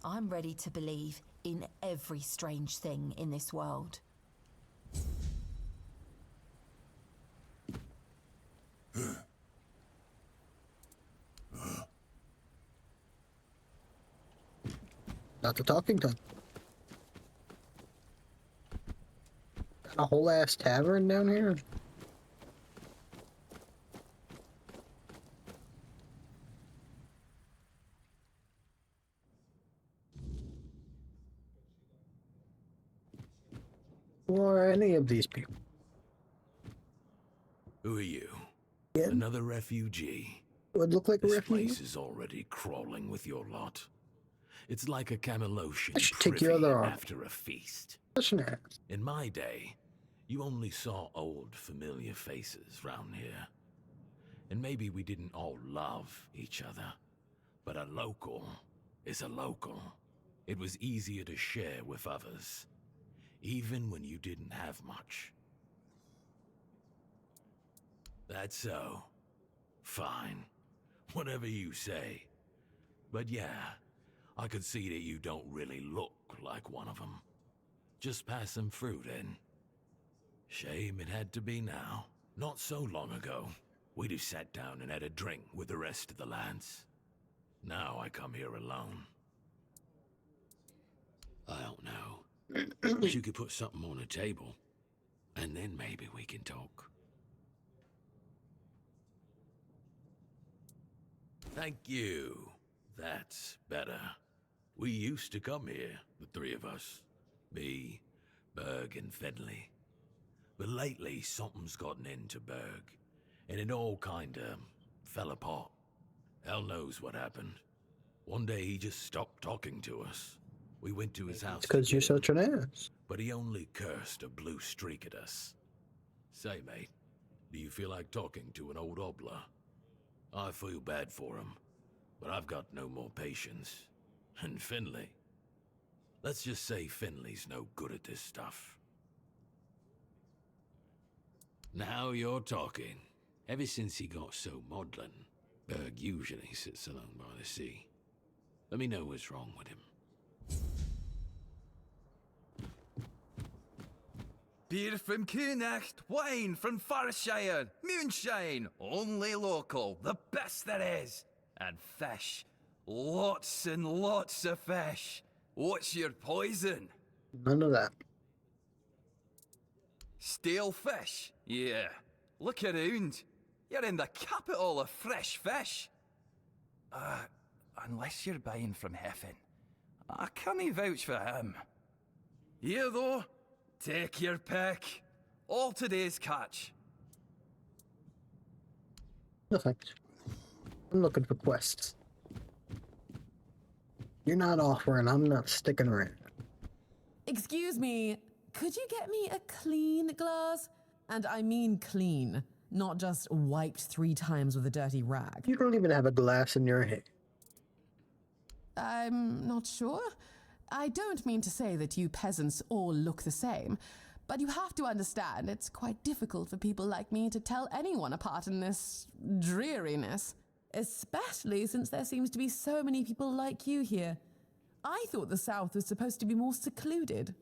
I'm ready to believe in every strange thing in this world. Not the talking tongue. Got a whole ass tavern down here. Or any of these people. Who are you? Yeah. Another refugee? Would look like a This refugee. place is already crawling with your lot. It's like a Camelosian I should take your privy other arm. after a feast. Such an ass. In my day, you only saw old, familiar faces round here. And maybe we didn't all love each other. But a local is a local. It was easier to share with others, even when you didn't have much. That's so. Fine. Whatever you say. But yeah, I could see that you don't really look like one of them. Just passing through then. Shame it had to be now. Not so long ago, we'd have sat down and had a drink with the rest of the lads. Now I come here alone. I don't know. Wish you could put something on the table, and then maybe we can talk. Thank you. That's better. We used to come here, the three of us. Me, Berg, and Fedley. But lately, something's gotten into Berg, and it all kinda fell apart. Hell knows what happened. One day he just stopped talking to us. We went to his house. It's because you're such an ass. But he only cursed a blue streak at us. Say, mate, do you feel like talking to an old obla? I feel bad for him, but I've got no more patience. And Finley? Let's just say Finley's no good at this stuff. Now you're talking. Ever since he got so maudlin, Berg usually sits alone by the sea. Let me know what's wrong with him. Beer from Kunacht, wine from Farshire, moonshine, only local, the best there is. And fish, lots and lots of fish. What's your poison? None of that. Stale fish? Yeah. Look around. You're in the capital of fresh fish. Unless you're buying from Heffen. I can't vouch for him. Here though, take your pick. All today's catch. No thanks. I'm looking for quests. You're not offering, I'm not sticking around. Excuse me, could you get me a clean glass? And I mean clean, not just wiped 3 times with a dirty rag. You don't even have a glass in your hand. I'm not sure. I don't mean to say that you peasants all look the same, but you have to understand it's quite difficult for people like me to tell anyone apart in this dreariness, especially since there seems to be so many people like you here. I thought the South was supposed to be more secluded.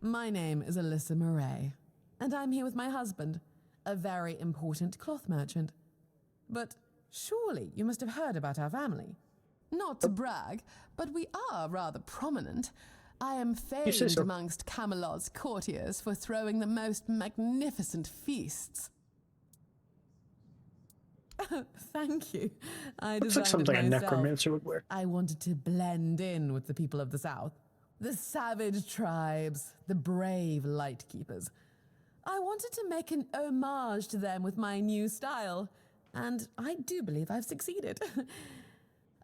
My name is Alyssa Murray, and I'm here with my husband, a very important cloth merchant. But surely you must have heard about our family. Not to brag, but we are rather prominent. I am famed so. amongst Camelot's courtiers for throwing the most magnificent feasts. Thank you. I Looks like designed something it a myself. necromancer would wear. I wanted to blend in with the people of the South. The savage tribes, the brave lightkeepers. I wanted to make an homage to them with my new style, and I do believe I've succeeded.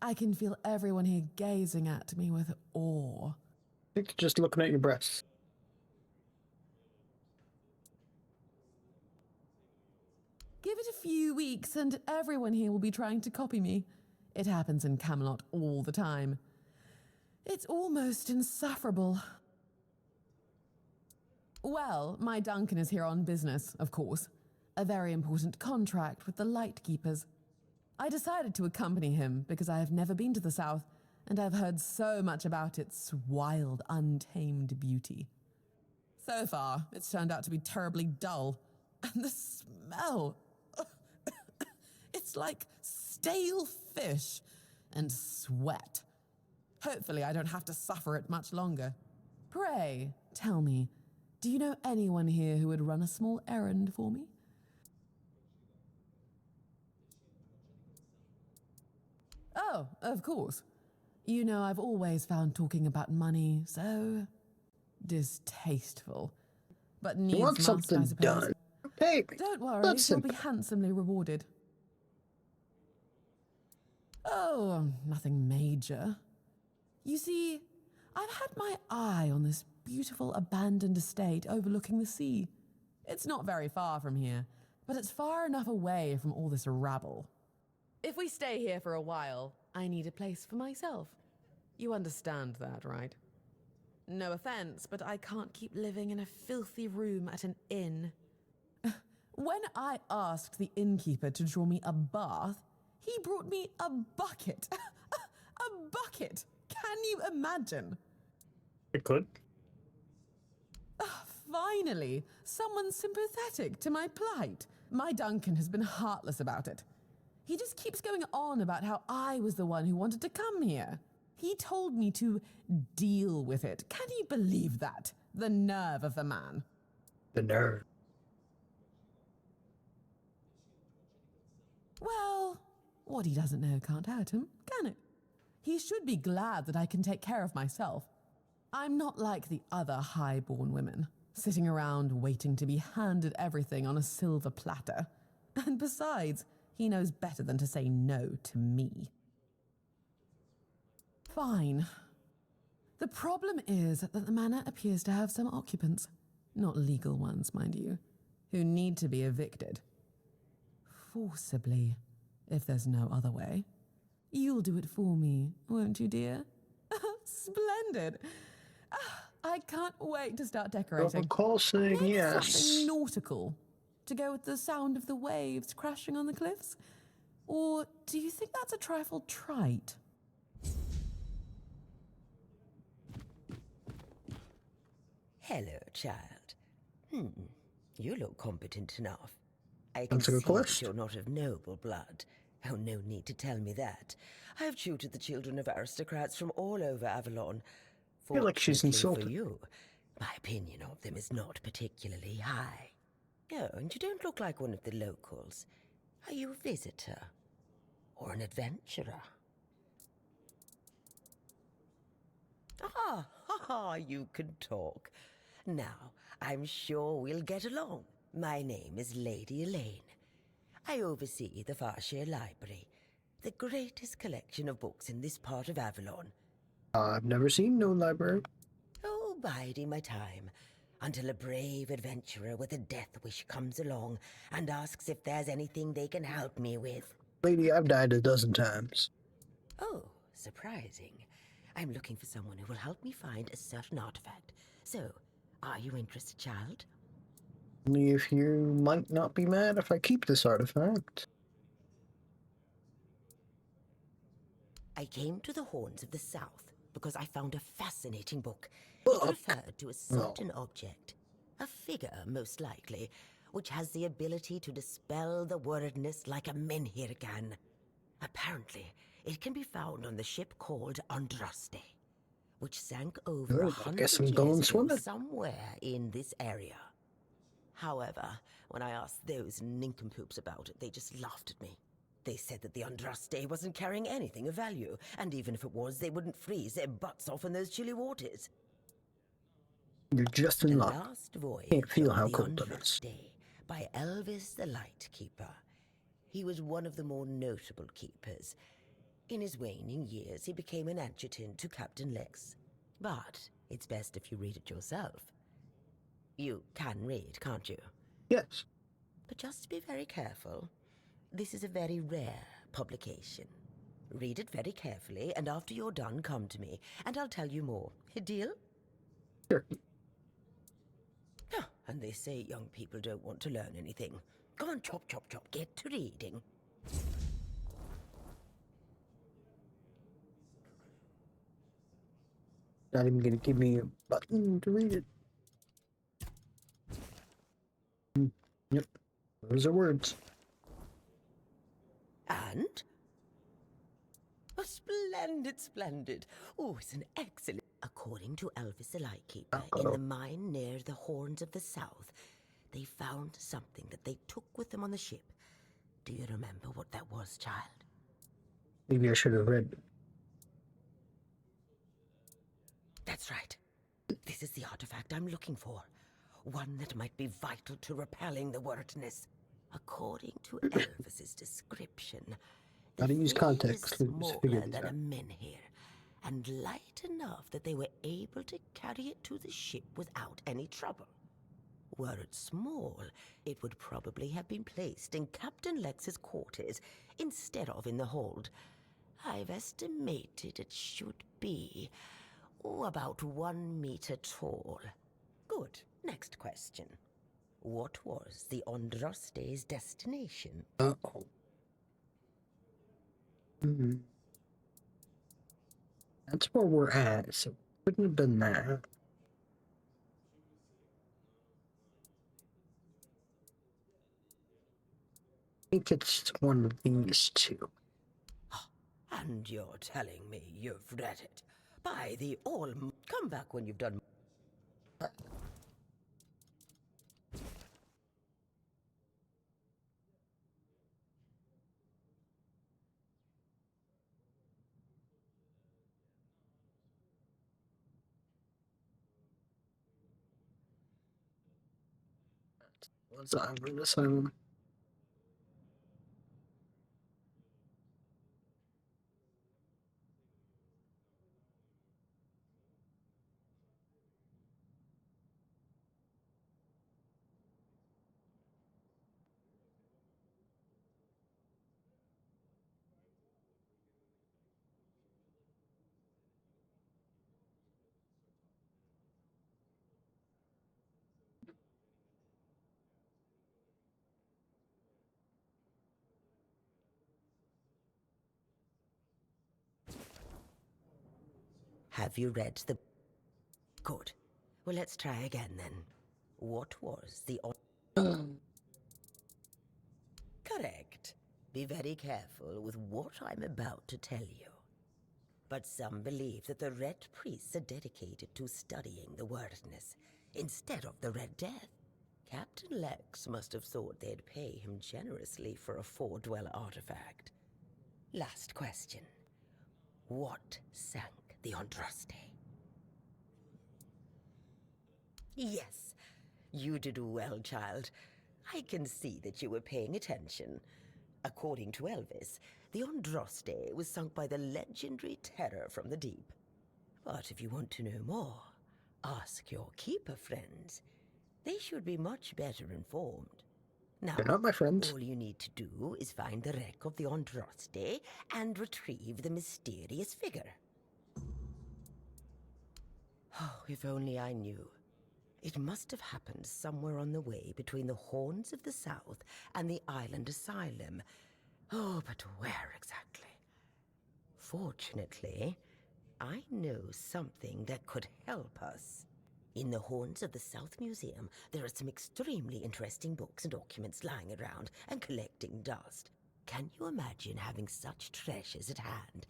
I can feel everyone here gazing at me with awe. I think they're just looking at your breasts. Give it a few weeks and everyone here will be trying to copy me. It happens in Camelot all the time. It's almost insufferable. Well, my Duncan is here on business, of course. A very important contract with the Lightkeepers. I decided to accompany him because I have never been to the South, and I've heard so much about its wild, untamed beauty. So far, it's turned out to be terribly dull. And the smell! It's like stale fish and sweat. Hopefully, I don't have to suffer it much longer. Pray, tell me, do you know anyone here who would run a small errand for me? Oh, of course. You know, I've always found talking about money so distasteful. But You needs want must, something I suppose. done? Hey, Don't worry, that's you'll be simple. handsomely rewarded. Oh, nothing major. You see, I've had my eye on this beautiful abandoned estate overlooking the sea. It's not very far from here, but it's far enough away from all this rabble. If we stay here for a while, I need a place for myself. You understand that, right? No offense, but I can't keep living in a filthy room at an inn. When I asked the innkeeper to draw me a bath, he brought me a bucket. A bucket! Can you imagine? It could. Finally, someone sympathetic to my plight. My Duncan has been heartless about it. He just keeps going on about how I was the one who wanted to come here. He told me to deal with it. Can you believe that? The nerve of the man. The nerve. Well, what he doesn't know can't hurt him, can it? He should be glad that I can take care of myself. I'm not like the other high-born women, sitting around waiting to be handed everything on a silver platter. And besides, he knows better than to say no to me. Fine. The problem is that the manor appears to have some occupants, not legal ones, mind you, who need to be evicted. Forcibly, if there's no other way. You'll do it for me, won't you, dear? Splendid! I can't wait to start decorating. Of course, saying Maybe yes. something nautical, to go with the sound of the waves crashing on the cliffs? Or do you think that's a trifle trite? Hello, child. You look competent enough. I can That's a see good that question. you're not of noble blood. Oh, no need to tell me that. I've tutored the children of aristocrats from all over Avalon. I feel like she's Fortunately insulted. for you, my opinion of them is not particularly high. Oh, and you don't look like one of the locals. Are you a visitor? Or an adventurer? You can talk. Now, I'm sure we'll get along. My name is Lady Elaine. I oversee the Farshire Library, the greatest collection of books in this part of Avalon. I've never seen no library. Oh, biding my time, until a brave adventurer with a death wish comes along and asks if there's anything they can help me with. Lady, I've died a dozen times. Oh, surprising. I'm looking for someone who will help me find a certain artifact. So, are you interested, child? Only if you might not be mad if I keep this artifact. I came to the Horns of the South because I found a fascinating book. It referred to a certain object, a figure most likely, which has the ability to dispel the wordness like a menhir can. Apparently, it can be found on the ship called Andraste, which sank over Oh, I 100 guess I'm years going ago swimming. somewhere in this area. However, when I asked those nincompoops about it, they just laughed at me. They said that the Andraste wasn't carrying anything of value, and even if it was, they wouldn't freeze their butts off in those chilly waters. You're just The in luck. Last Voyage Can't feel of how the cold it is. Andraste by Elvis the Lightkeeper. He was one of the more notable keepers. In his waning years, he became an adjutant to Captain Lex. But it's best if you read it yourself. You can read, can't you? Yes. But just be very careful. This is a very rare publication. Read it very carefully, and after you're done, come to me, and I'll tell you more. A deal? Sure. And they say young people don't want to learn anything. Come on, chop, chop, chop, get to reading. Not even gonna give me a button to read it. Yep, those are words. And? Oh, splendid, splendid. Oh, it's an excellent... According to Elvis the Lightkeeper, in the mine near the Horns of the South, they found something that they took with them on the ship. Do you remember what that was, child? Maybe I should have read. That's right. This is the artifact I'm looking for. One that might be vital to repelling the wordness. According to Elvis's description, the Gotta use thing context is to smaller figure these than a out. menhir, and light enough that they were able to carry it to the ship without any trouble. Were it small, it would probably have been placed in Captain Lex's quarters instead of in the hold. I've estimated it should be about 1 meter tall. Good. Next question. What was the Andraste's destination? Uh-oh. That's where we're at, so it couldn't have been that. I think it's one of these two. And you're telling me you've read it? By the all... Come back when you've done... What's that? I'm in asylum. Have you read the... Good. Well, let's try again then. What was the... Correct. Be very careful with what I'm about to tell you. But some believe that the Red Priests are dedicated to studying the wordness instead of the Red Death. Captain Lex must have thought they'd pay him generously for a four-dweller artifact. Last question. What sank the Andraste? Yes, you did well, child. I can see that you were paying attention. According to Elvis, the Andraste was sunk by the legendary terror from the deep. But if you want to know more, ask your keeper friends. They should be much better informed. Now, They're not my friends. all you need to do is find the wreck of the Andraste and retrieve the mysterious figure. Oh, if only I knew. It must have happened somewhere on the way between the Horns of the South and the Island Asylum. Oh, but where exactly? Fortunately, I know something that could help us. In the Horns of the South Museum, there are some extremely interesting books and documents lying around and collecting dust. Can you imagine having such treasures at hand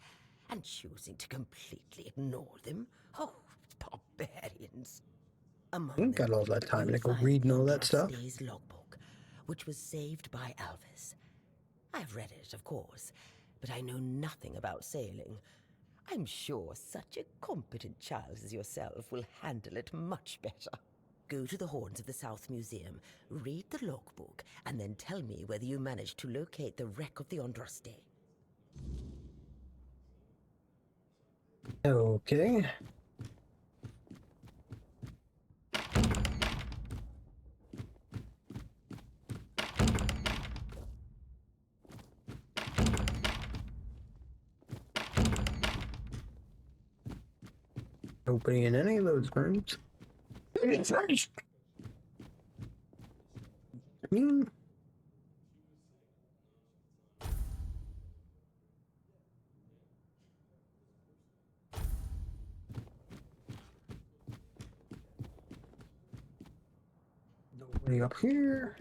and choosing to completely ignore them? Oh, barbarians. Among I ain't got them, all that time you'll to go find reading the all that stuff. Andraste's logbook, which was saved by Elvis. I've read it, of course, but I know nothing about sailing. I'm sure such a competent child as yourself will handle it much better. Go to the Horns of the South Museum, read the logbook, and then tell me whether you managed to locate the wreck of the Andraste. Okay. Nobody in any of those rooms. I mean, Way up here.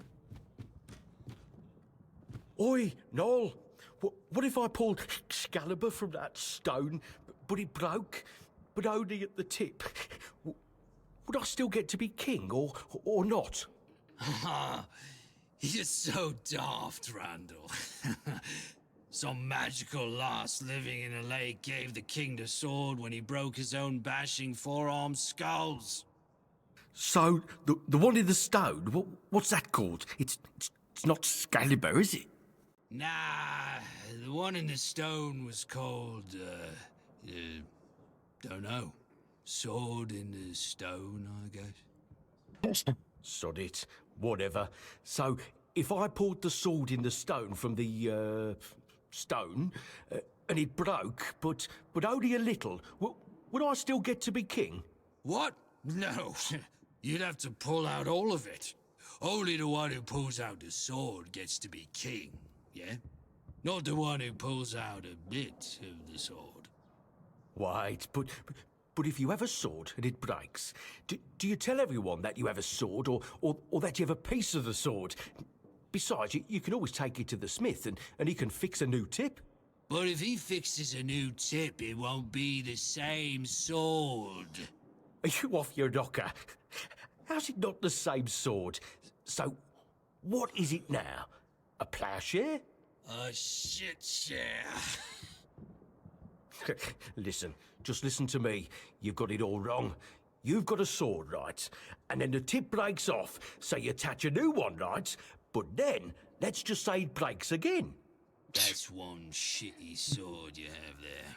Oi, Noel! What if I pulled Excalibur from that stone, but it broke, but only at the tip? Would I still get to be king, or not? You're so daft, Randall. Some magical lass living in a lake gave the king the sword when he broke his own bashing four-armed skulls. So, the one in the stone, what's that called? It's not Excalibur, is it? Nah, the one in the stone was called, don't know. Sword in the stone, I guess. Sod it, whatever. So, if I pulled the sword in the stone from the, stone, and it broke, but only a little, would I still get to be king? What? No, you'd have to pull out all of it. Only the one who pulls out the sword gets to be king, yeah? Not the one who pulls out a bit of the sword. Wait, but if you have a sword and it breaks, do you tell everyone that you have a sword or that you have a piece of the sword? Besides, you can always take it to the smith and he can fix a new tip. But if he fixes a new tip, it won't be the same sword. Are you off your knocker? How's it not the same sword? So, what is it now? A ploughshare? A shit share. Listen, just listen to me. You've got it all wrong. You've got a sword, right? And then the tip breaks off, so you attach a new one, right? But then, let's just say it breaks again. That's one shitty sword you have there.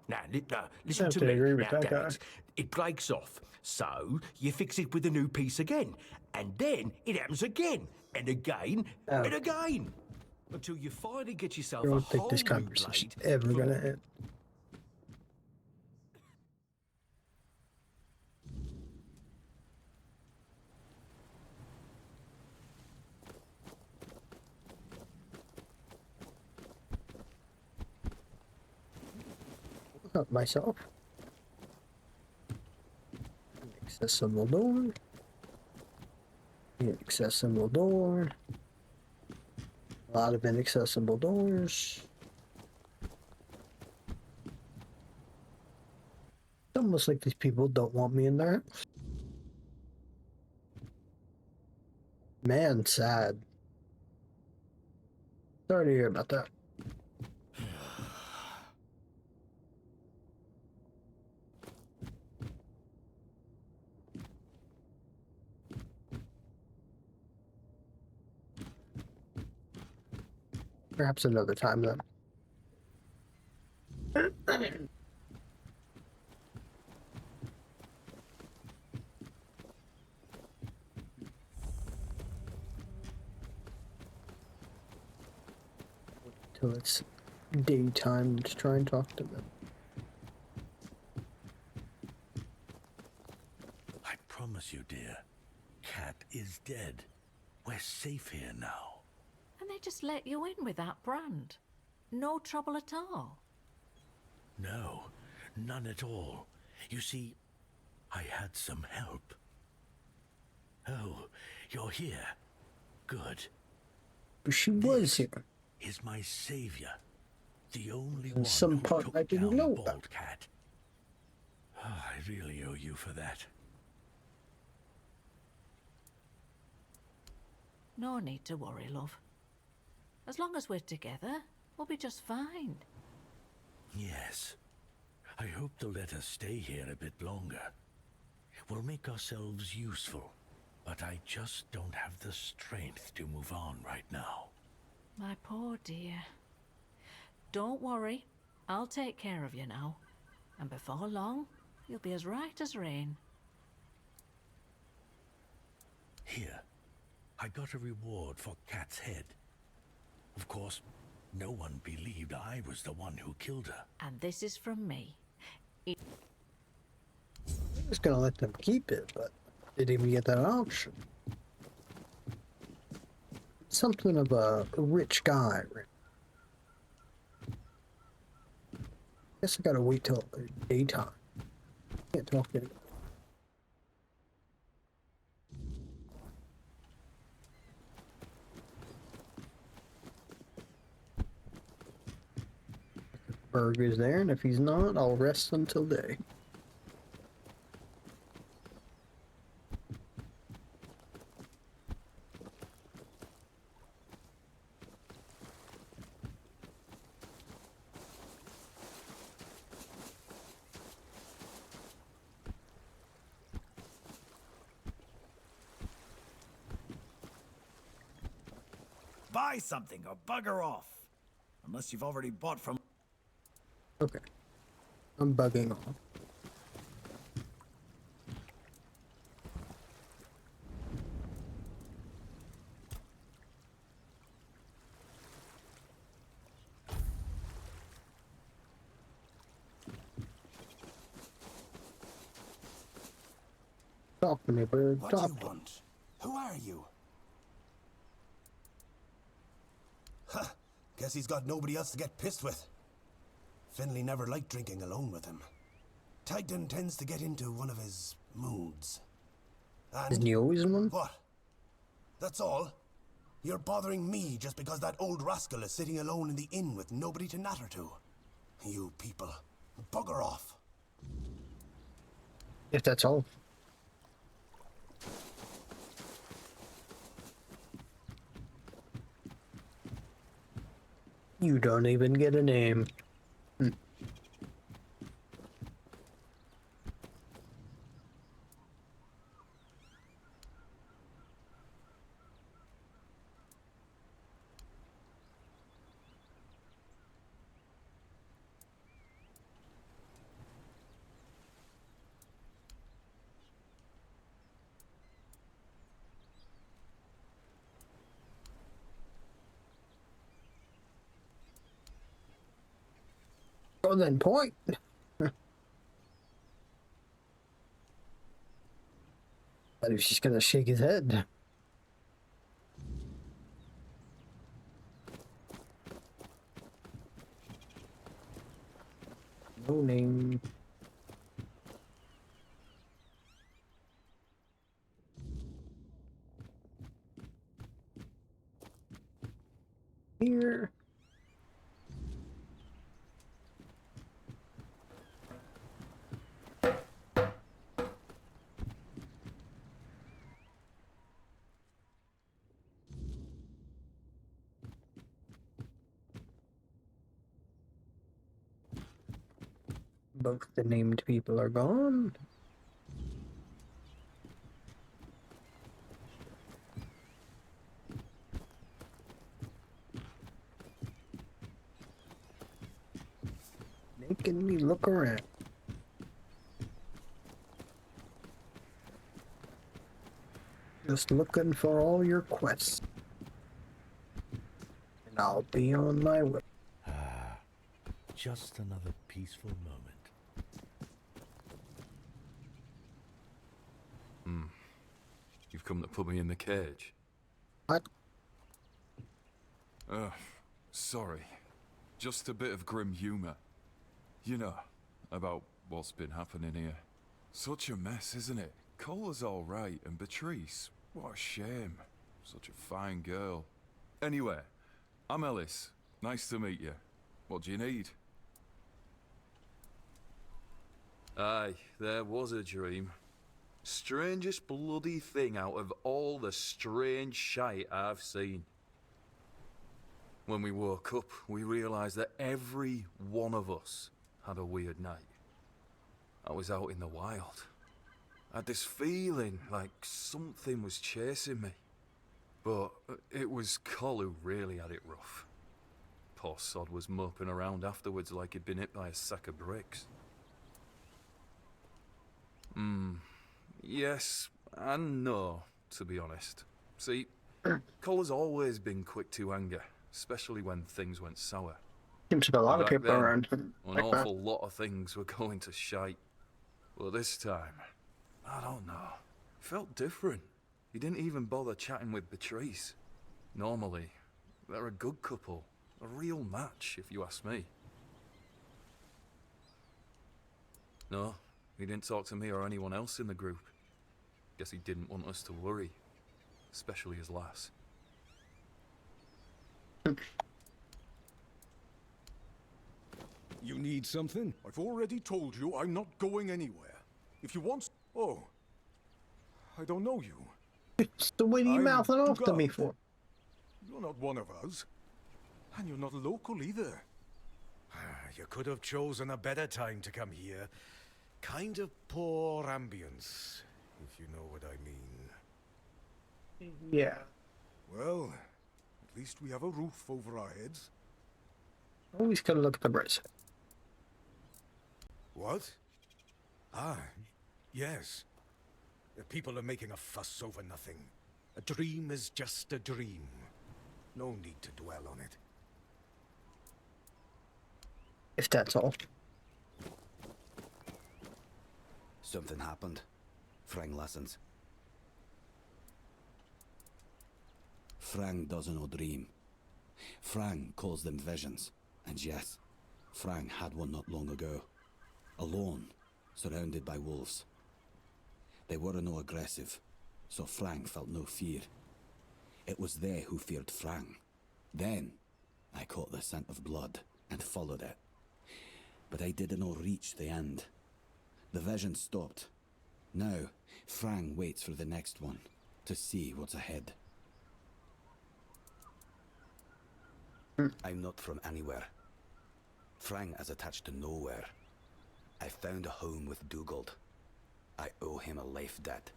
Now, listen have to to me. agree with Now, that damn guy. it breaks off, so you fix it with a new piece again, and then it happens again, and again, and again, until you finally get yourself I a don't think whole this new conversation's blade ever from- gonna end. Up myself. Inaccessible door. Inaccessible door. A lot of inaccessible doors. It's almost like these people don't want me in their house. Man, sad. Sorry to hear about that. Perhaps another time then. Till it's daytime to try and talk to them. I promise you, dear, Cat is dead. We're safe here now. And they just let you in with that brand. No trouble at all. No, none at all. You see, I had some help. Oh, you're here. Good. But she was here. Is my savior. The only In one some who part took I didn't down know about. Bald Cat. Oh, I really owe you for that. No need to worry, love. As long as we're together, we'll be just fine. Yes. I hope they'll let us stay here a bit longer. We'll make ourselves useful, but I just don't have the strength to move on right now. My poor dear. Don't worry. I'll take care of you now. And before long, you'll be as right as rain. Here, I got a reward for Cat's head. Of course, no one believed I was the one who killed her. And this is from me. I was gonna let them keep it, but didn't even get that option. Something of a rich guy. Guess I gotta wait till daytime. Can't talk to anybody. Berg is there, and if he's not, I'll rest until day. Buy something or bugger off. Unless you've already bought from... Okay. I'm bugging off. Talk to me, bird. What do you Talk to me. want? Who are you? Huh. Guess he's got nobody else to get pissed with. Finley never liked drinking alone with him. Tagden tends to get into one of his moods. And Isn't he always in one? what? That's all? You're bothering me just because that old rascal is sitting alone in the inn with nobody to natter to. You people, bugger off. If that's all. You don't even get a name. Oh, then point. But he's just gonna shake his head. No name. Here. Both the named people are gone. Making me look around. Just looking for all your quests. And I'll be on my way. Just another peaceful moment. You've come to put me in the cage? What? Sorry. Just a bit of grim humor. You know, about what's been happening here. Such a mess, isn't it? Cola's all right, and Beatrice, what a shame. Such a fine girl. Anyway, I'm Ellis. Nice to meet you. What do you need? Aye, there was a dream. Strangest bloody thing out of all the strange shite I've seen. When we woke up, we realised that every one of us had a weird night. I was out in the wild. I had this feeling like something was chasing me. But it was Col who really had it rough. Poor sod was moping around afterwards like he'd been hit by a sack of bricks. Yes and no, to be honest. See, Cole has always been quick to anger, especially when things went sour. Seems to be a lot of Back people then, around. An Like that. awful lot of things were going to shite. But this time, I don't know. It felt different. He didn't even bother chatting with Beatrice. Normally, they're a good couple. A real match, if you ask me. No, he didn't talk to me or anyone else in the group. Guess he didn't want us to worry. Especially his lass. You need something? I've already told you I'm not going anywhere. If you want... Oh. I don't know you. So what are you I'm mouthing off to me Dugard. for? You're not one of us. And you're not local either. You could have chosen a better time to come here. Kind of poor ambience, if you know what I mean. Yeah. Well, at least we have a roof over our heads. Always gotta look at the bright side. What? Ah, yes. The people are making a fuss over nothing. A dream is just a dream. No need to dwell on it. If that's all. Something happened. Frang listens. Frang doesn't know dream. Frang calls them visions. And yes, Frang had one not long ago. Alone, surrounded by wolves. They were no aggressive, so Frang felt no fear. It was they who feared Frang. Then, I caught the scent of blood and followed it. But I didn't reach the end. The vision stopped. Now, Frang waits for the next one, to see what's ahead. I'm not from anywhere. Frang is attached to nowhere. I found a home with Dugald. I owe him a life debt.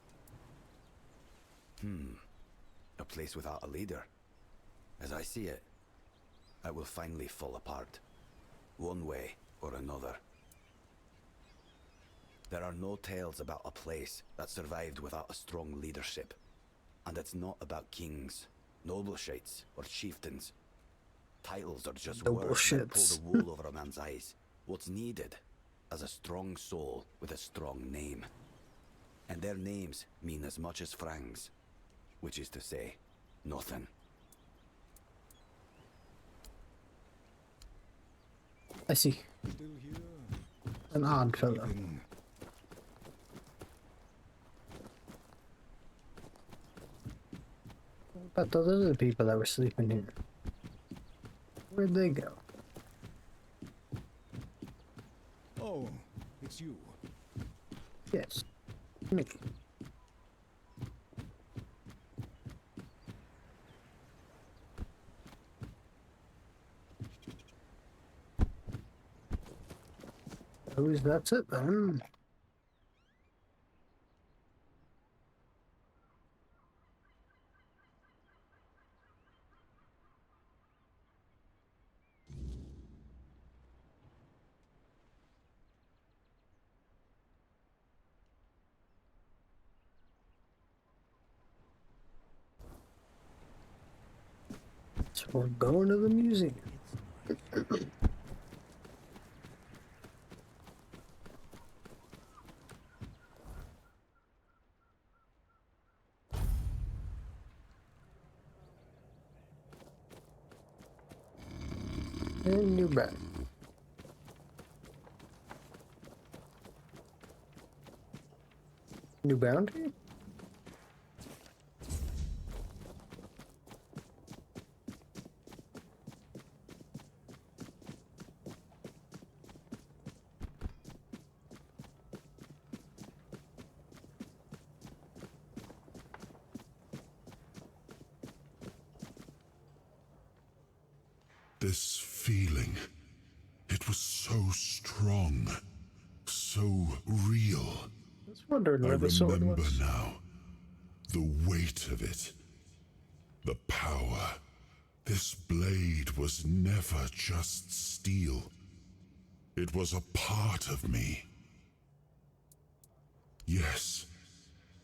A place without a leader. As I see it, I will finally fall apart. One way or another. There are no tales about a place that survived without a strong leadership. And it's not about kings, nobleshites, or chieftains. Titles are just words that pull the wool over a man's eyes. What's needed is a strong soul with a strong name. And their names mean as much as Frang's, which is to say, nothing. I see. An odd fellow. But those other people that were sleeping here, where'd they go? Oh, it's you. Yes, me. Suppose that's it then. So we're going to the museum. And you're back. New boundary? This feeling, it was so strong, so real. I was wondering where the sword remember was. now, the weight of it, the power. This blade was never just steel. It was a part of me. Yes,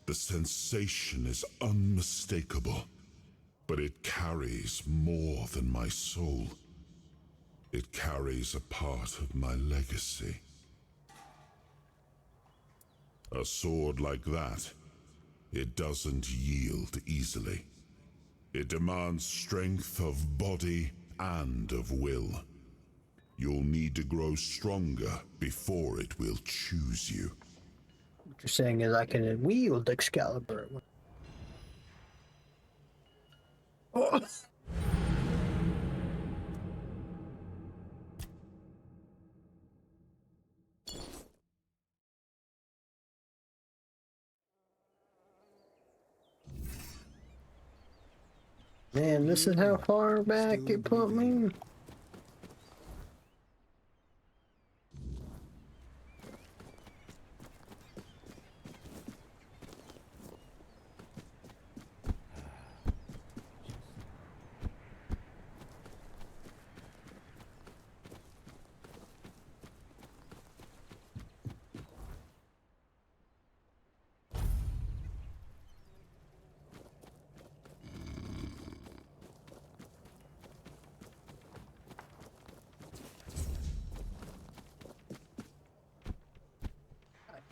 the sensation is unmistakable, but it carries more than my soul. It carries a part of my legacy. A sword like that, it doesn't yield easily. It demands strength of body and of will. You'll need to grow stronger before it will choose you. What you're saying is I can wield Excalibur. Oh. Man, this is how far back it put me.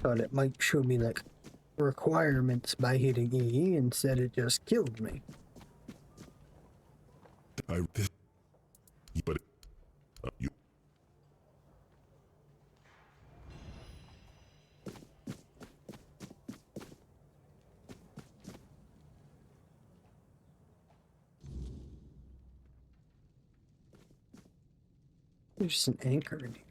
Thought it might show me like requirements by hitting E, instead it just killed me. But you There's just an anchor in here.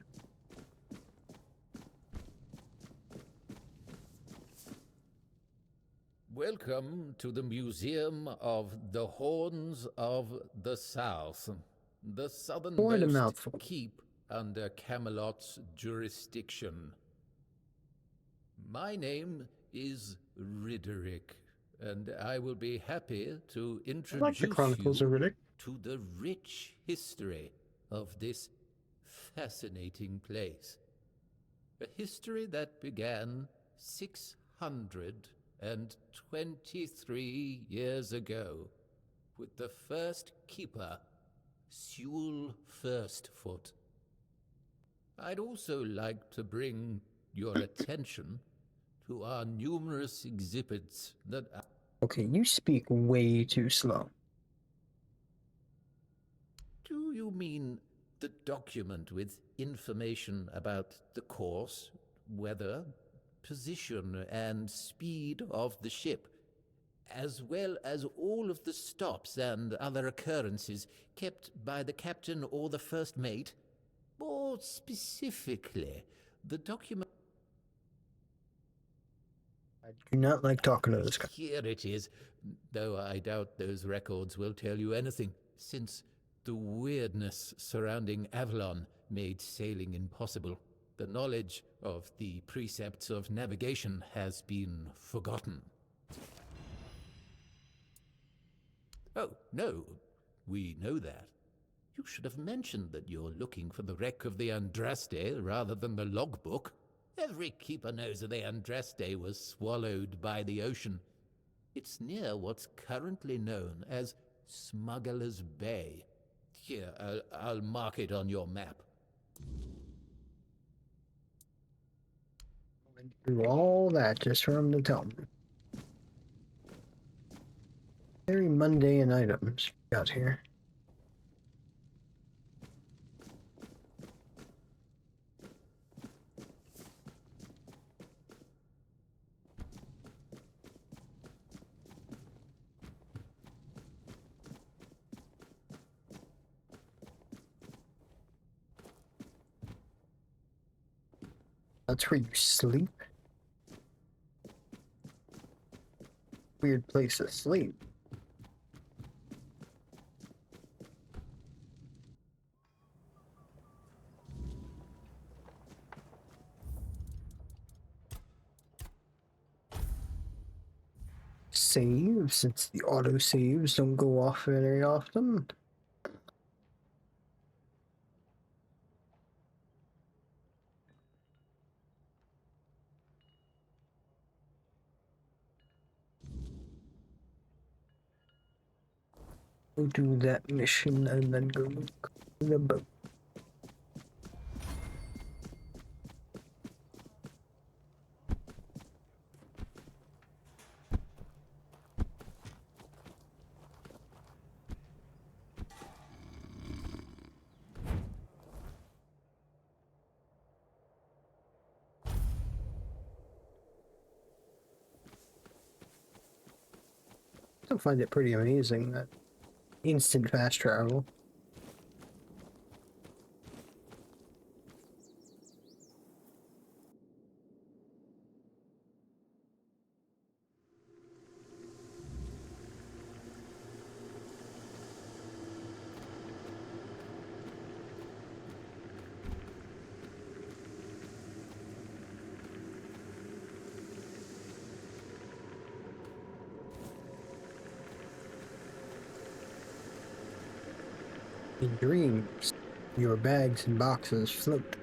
Welcome to the Museum of the Horns of the South, the Quite a southernmost mouthful. keep under Camelot's jurisdiction. My name is Ridderick, and I will be happy to I introduce like the Chronicles of you Riddick. to the rich history of this fascinating place. A history that began 623 years ago with the first keeper, Sewell Firstfoot. I'd also like to bring your attention to our numerous exhibits that are... Okay, you speak way too slow. Do you mean the document with information about the course, weather, position, and speed of the ship, as well as all of the stops and other occurrences kept by the captain or the first mate? More specifically, the document... I do not like talking to this guy. Here it is, though I doubt those records will tell you anything, since the weirdness surrounding Avalon made sailing impossible. The knowledge of the precepts of navigation has been forgotten. Oh, no, we know that. You should have mentioned that you're looking for the wreck of the Andraste rather than the logbook. Every keeper knows that the Andraste was swallowed by the ocean. It's near what's currently known as Smuggler's Bay. Here, I'll mark it on your map. Went through all that just for him to tell me. Very mundane items we got here. That's where you sleep? Weird place to sleep. Save, since the auto saves don't go off very often. Go do that mission and then go look in the boat. I still find it pretty amazing that instant fast travel. In dreams, your bags and boxes float.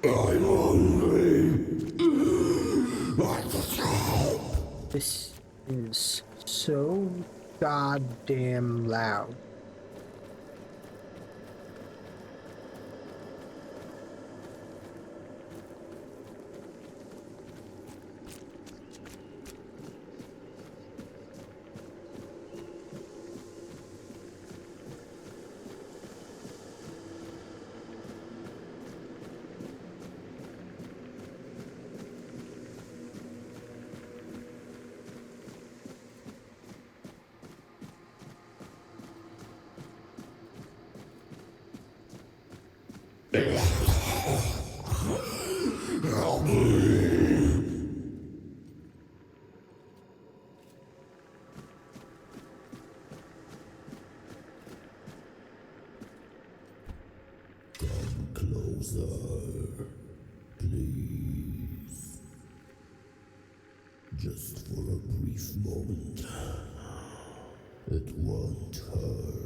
I'm hungry. Like the top. This is so goddamn loud. Help me. Come closer, please. Just for a brief moment. It won't hurt.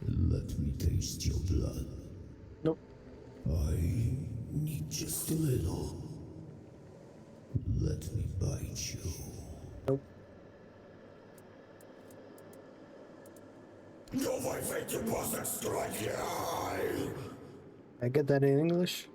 Let me taste your blood. Nope. I need just a little. Let me bite you. Nope. No, I think you mustn't strike your eye. I get that in English?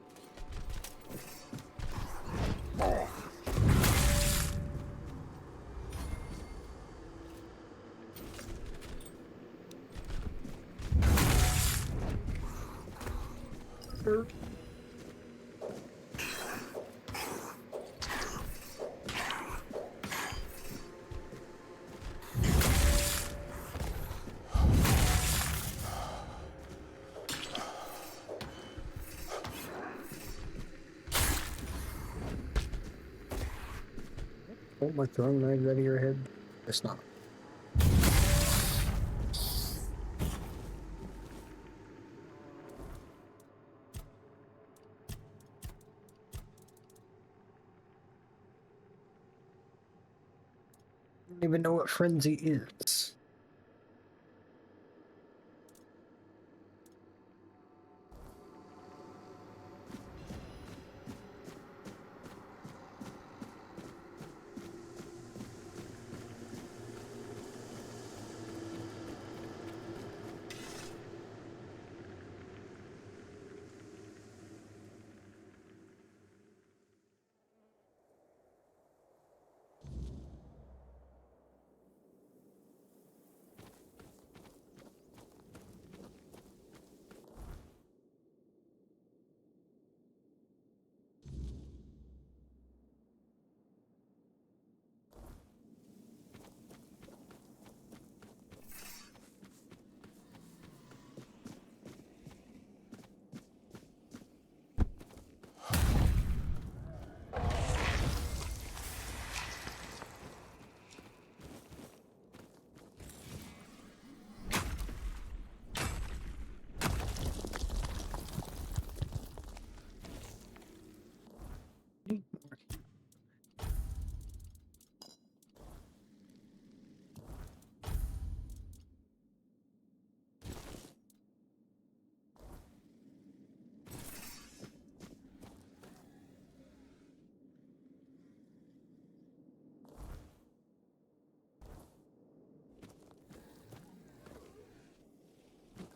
Oh, my throwing knives out of your head? It's not. I don't even know what frenzy is.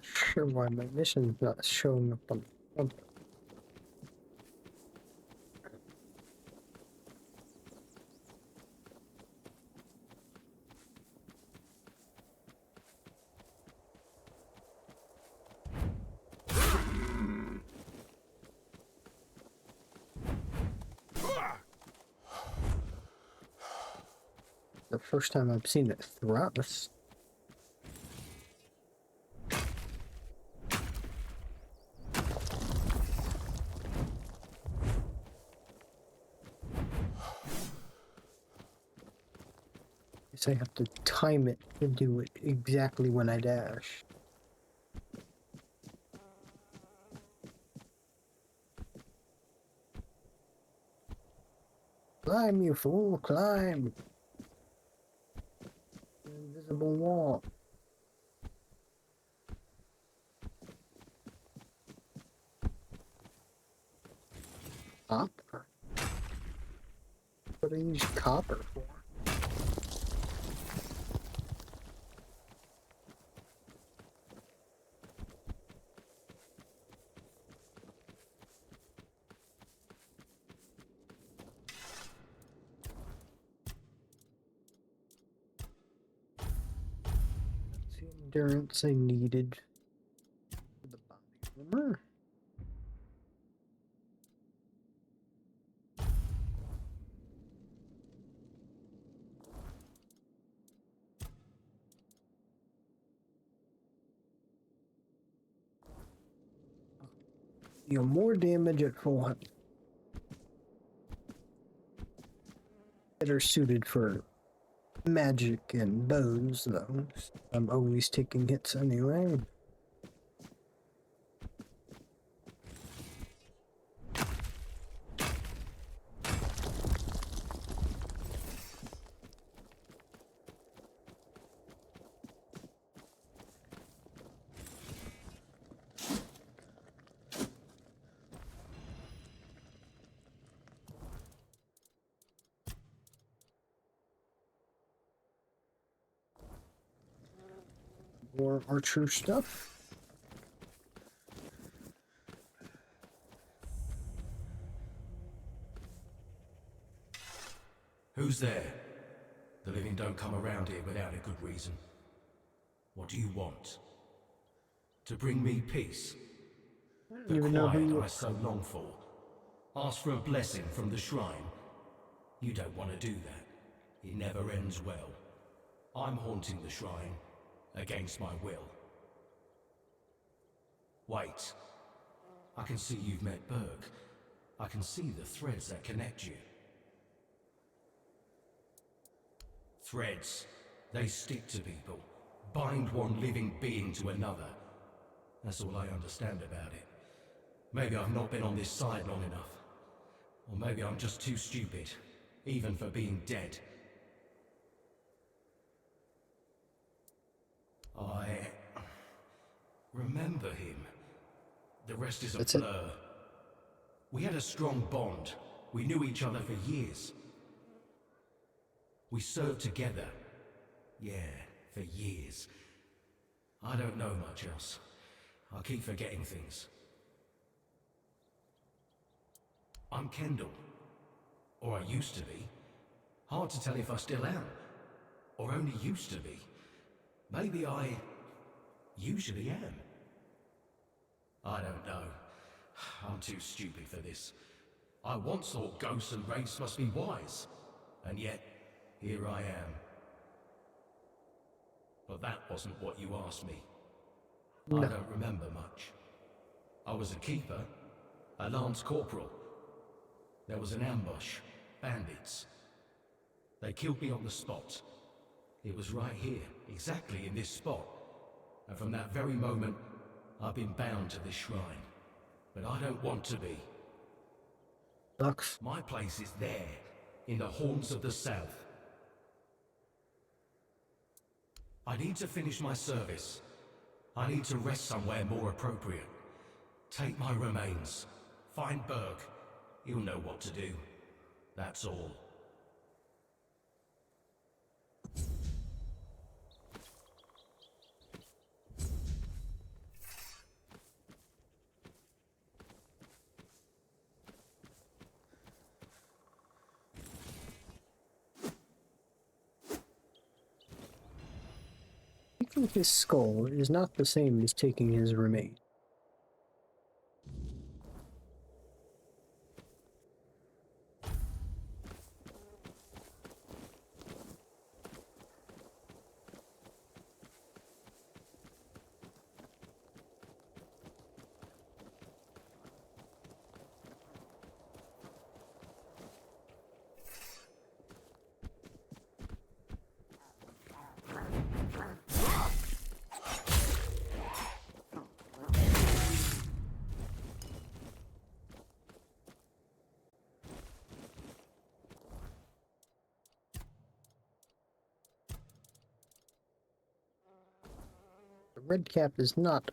Sure why my mission's not showing up on the front. The first time I've seen it thrust. guess I have to time it to do it exactly when I dash. Climb, you fool, climb! Invisible wall. Copper? What do I use copper for? That's the endurance I needed for the body armor. Deal more damage at 400. Better suited for magic and bows, though. I'm always taking hits anyway. More archer stuff. Who's there? The living don't come around here without a good reason. What do you want? To bring me peace? The quiet I so long for. Ask for a blessing from the shrine. You don't want to do that. It never ends well. I'm haunting the shrine, against my will. Wait. I can see you've met Berg. I can see the threads that connect you. Threads. They stick to people. Bind one living being to another. That's all I understand about it. Maybe I've not been on this side long enough. Or maybe I'm just too stupid, even for being dead. I remember him. The rest is a blur. We had a strong bond. We knew each other for years. We served together. Yeah, for years. I don't know much else. I keep forgetting things. I'm Kendall. Or I used to be. Hard to tell if I still am. Or only used to be. Maybe I usually am. I don't know. I'm too stupid for this. I once thought ghosts and wraiths must be wise. And yet, here I am. But that wasn't what you asked me. No. I don't remember much. I was a keeper, a lance corporal. There was an ambush, bandits. They killed me on the spot. It was right here, exactly in this spot. And from that very moment, I've been bound to this shrine. But I don't want to be. Sucks. My place is there, in the haunts of the south. I need to finish my service. I need to rest somewhere more appropriate. Take my remains. Find Berg. He'll know what to do. That's all. Taking his skull is not the same as taking his remains. red cap is not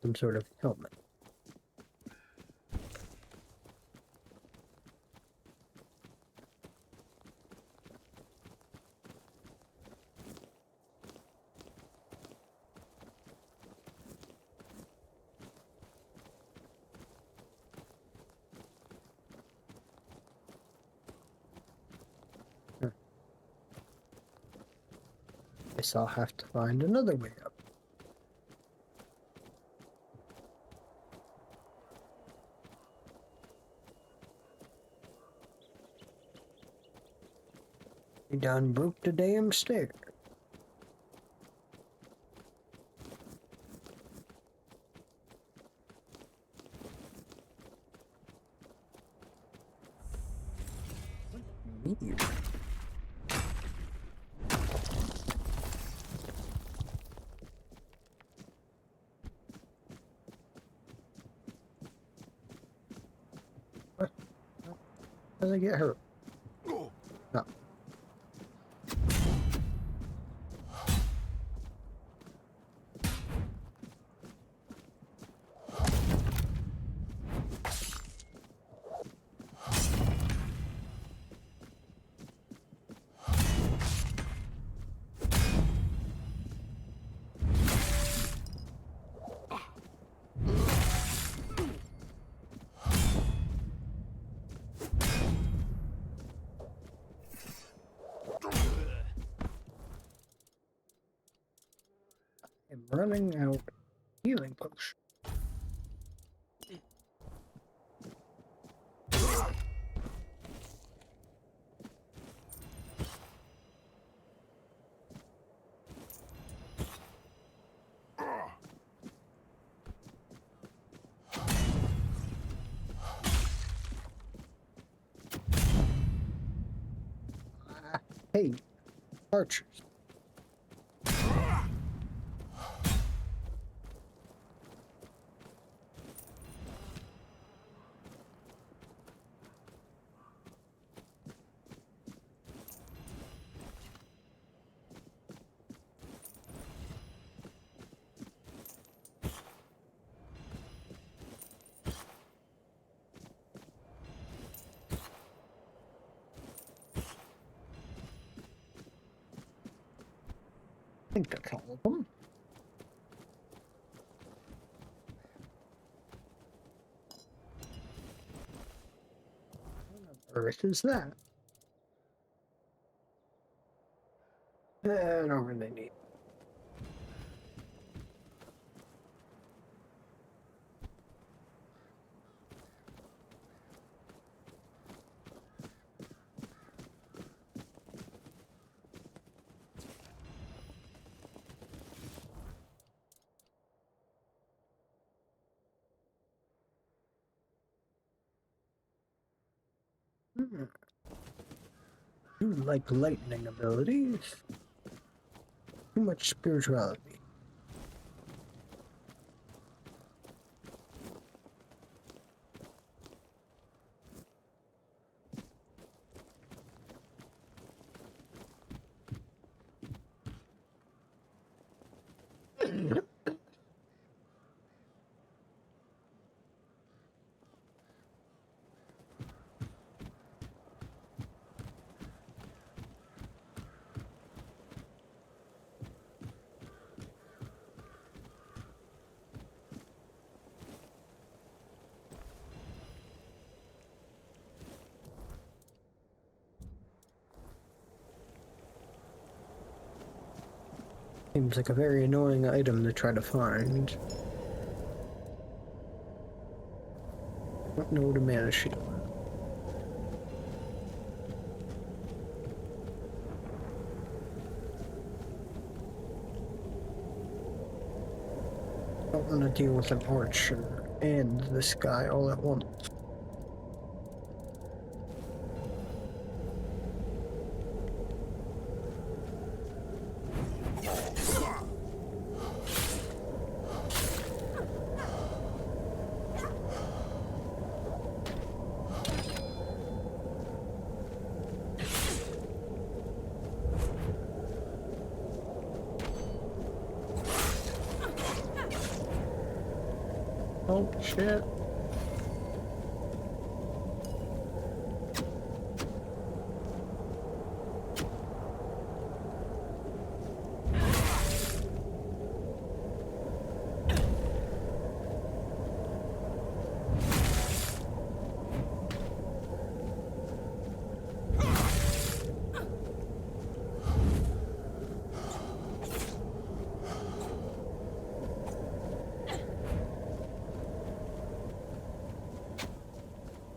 some sort of helmet. Guess I'll have to find another way up. You done broke the damn stair. Meteor. What? How did I get hurt? No. I'm running out of healing potion. Hey, archers. I think that's all of them. What on earth is that? I don't really need. You like lightning abilities? Too much spirituality. Seems like a very annoying item to try to find. Don't know what a mana shield. Don't want to deal with an archer and this guy all at once. Oh, shit.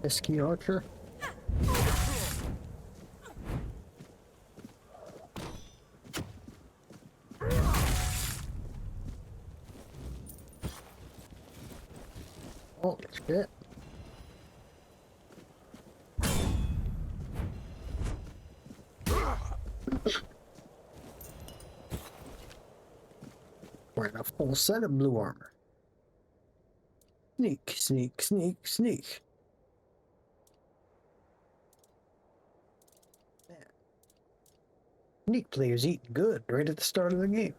Pesky archer. Oh, shit. Wearing a full set of blue armor. Sneak, sneak, sneak, sneak. Man. Sneak players eat good right at the start of the game.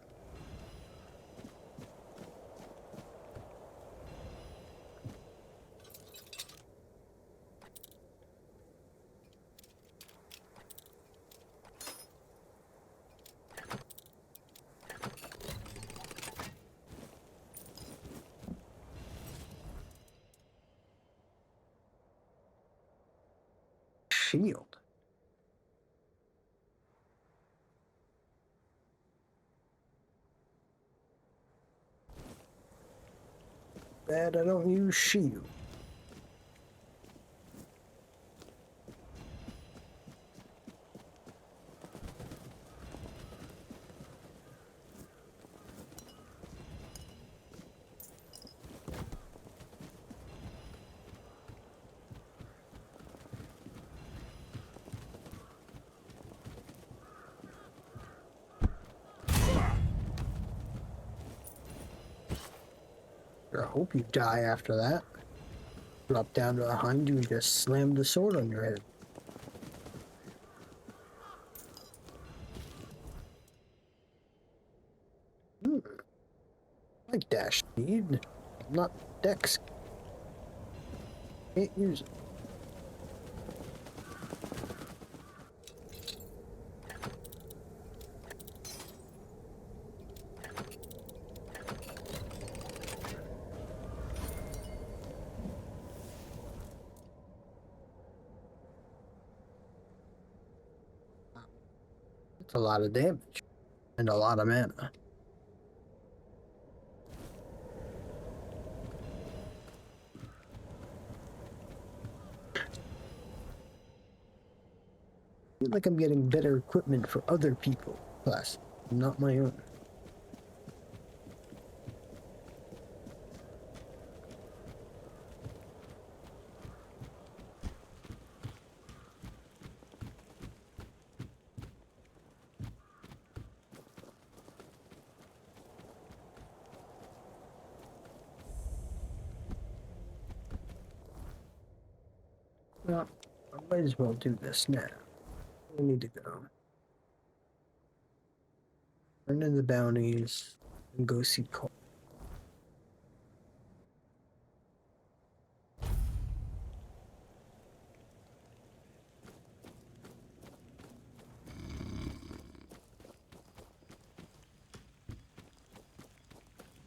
Shield. Bad I don't use shield. I hope you die after that. Drop down behind you and just slam the sword on your head. I like dash speed. Not dex. Can't use it. It's a lot of damage and a lot of mana. I feel like I'm getting better equipment for other people, plus not my own. Well, I might as well do this now. I need to go. Turn in the bounties and go see Cole.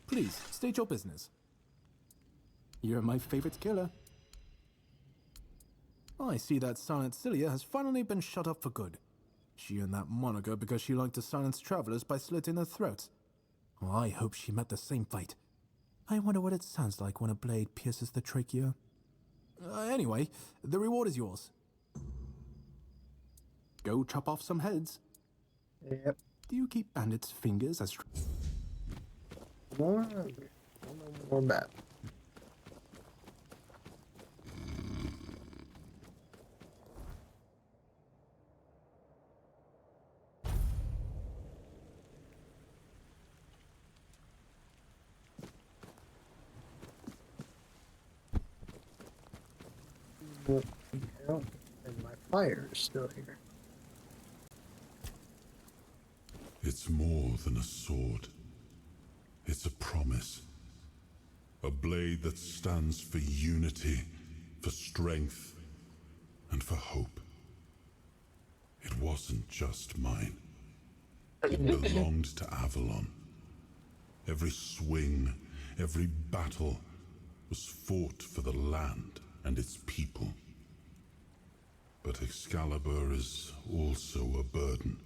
Please, state your business. You're my favorite killer. I see that Silent Cilia has finally been shut up for good. She earned that moniker because she liked to silence travelers by slitting their throats. Well, I hope she met the same fate. I wonder what it sounds like when a blade pierces the trachea. Anyway, the reward is yours. Go chop off some heads. Yep. Do you keep bandits' fingers as... More bad. And my fire is still here. It's more than a sword. It's a promise. A blade that stands for unity, for strength, and for hope. It wasn't just mine. It belonged to Avalon. Every swing, every battle was fought for the land and its people. But Excalibur is also a burden.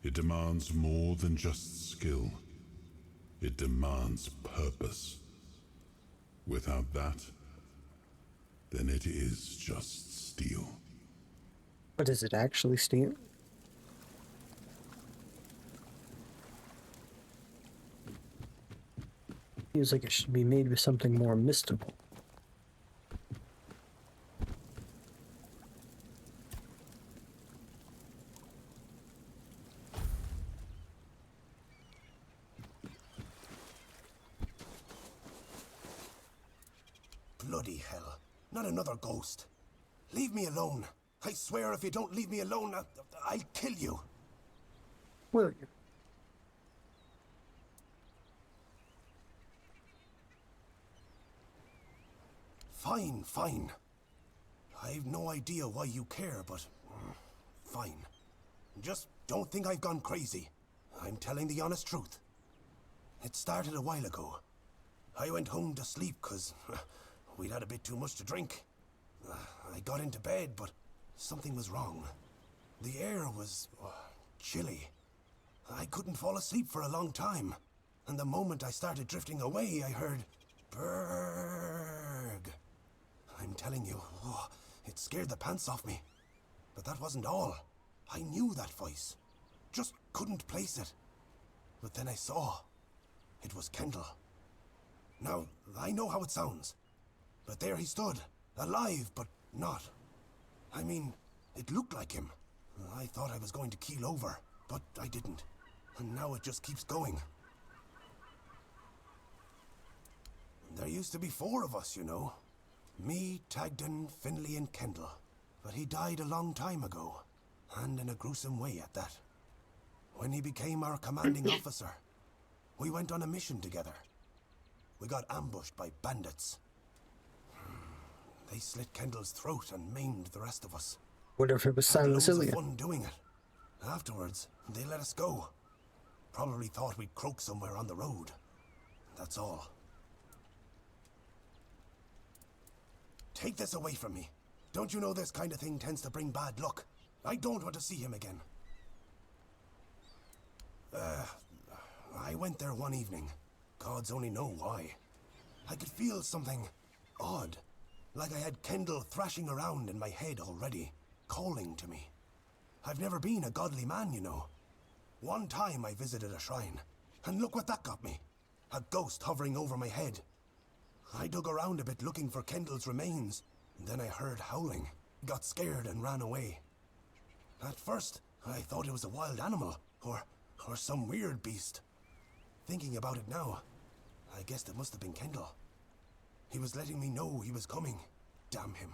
It demands more than just skill. It demands purpose. Without that, then it is just steel. But is it actually steel? Feels like it should be made with something more mystical. Bloody hell. Not another ghost. Leave me alone. I swear if you don't leave me alone, I'll kill you. Will you? Fine, fine. I've no idea why you care, but fine. Just don't think I've gone crazy. I'm telling the honest truth. It started a while ago. I went home to sleep because we'd had a bit too much to drink. I got into bed, but something was wrong. The air was chilly. I couldn't fall asleep for a long time. And the moment I started drifting away, I heard Berg. I'm telling you, it scared the pants off me. But that wasn't all. I knew that voice. Just couldn't place it. But then I saw. It was Kendall. Now, I know how it sounds. But there he stood, alive, but not. I mean, it looked like him. I thought I was going to keel over, but I didn't. And now it just keeps going. There used to be 4 of us, you know. Me, Tagden, Finley, and Kendall. But he died a long time ago, and in a gruesome way at that. When he became our commanding officer, we went on a mission together. We got ambushed by bandits. They slit Kendall's throat and maimed the rest of us. What if it was Had loads of Silesia? fun doing it. Afterwards, they let us go. Probably thought we'd croak somewhere on the road. That's all. Take this away from me. Don't you know this kind of thing tends to bring bad luck? I don't want to see him again. I went there one evening. Gods only know why. I could feel something odd. Like I had Kendall thrashing around in my head already, calling to me. I've never been a godly man, you know. One time I visited a shrine, and look what that got me. A ghost hovering over my head. I dug around a bit looking for Kendall's remains, and then I heard howling, got scared and ran away. At first, I thought it was a wild animal, or some weird beast. Thinking about it now, I guess it must have been Kendall. He was letting me know he was coming. Damn him.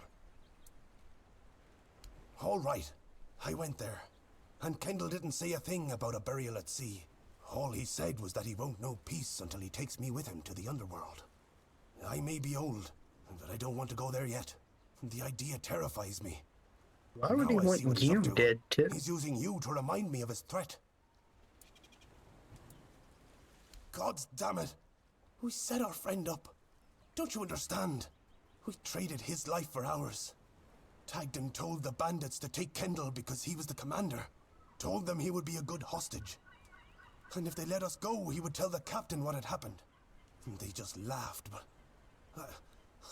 All right, I went there, and Kendall didn't say a thing about a burial at sea. All he said was that he won't know peace until he takes me with him to the underworld. I may be old, but I don't want to go there yet. The idea terrifies me. Why would Now he I see what want he's you up to. dead too? He's using you to remind me of his threat. God damn it! We set our friend up. Don't you understand? We traded his life for ours. Tagden told the bandits to take Kendall because he was the commander. Told them he would be a good hostage. And if they let us go, he would tell the captain what had happened. They just laughed, but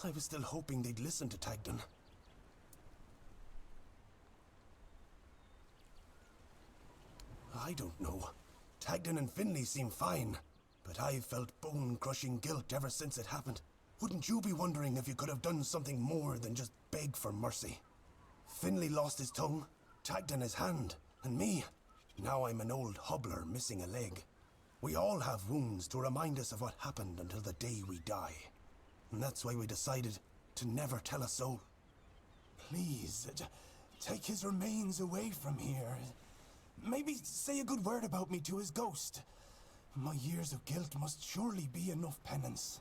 I was still hoping they'd listen to Tagden. I don't know. Tagden and Finley seem fine, but I've felt bone-crushing guilt ever since it happened. Wouldn't you be wondering if you could have done something more than just beg for mercy? Finley lost his tongue, Tagden his hand, and me. Now I'm an old hobbler missing a leg. We all have wounds to remind us of what happened until the day we die. And that's why we decided to never tell a soul. Please, take his remains away from here. Maybe say a good word about me to his ghost. My years of guilt must surely be enough penance.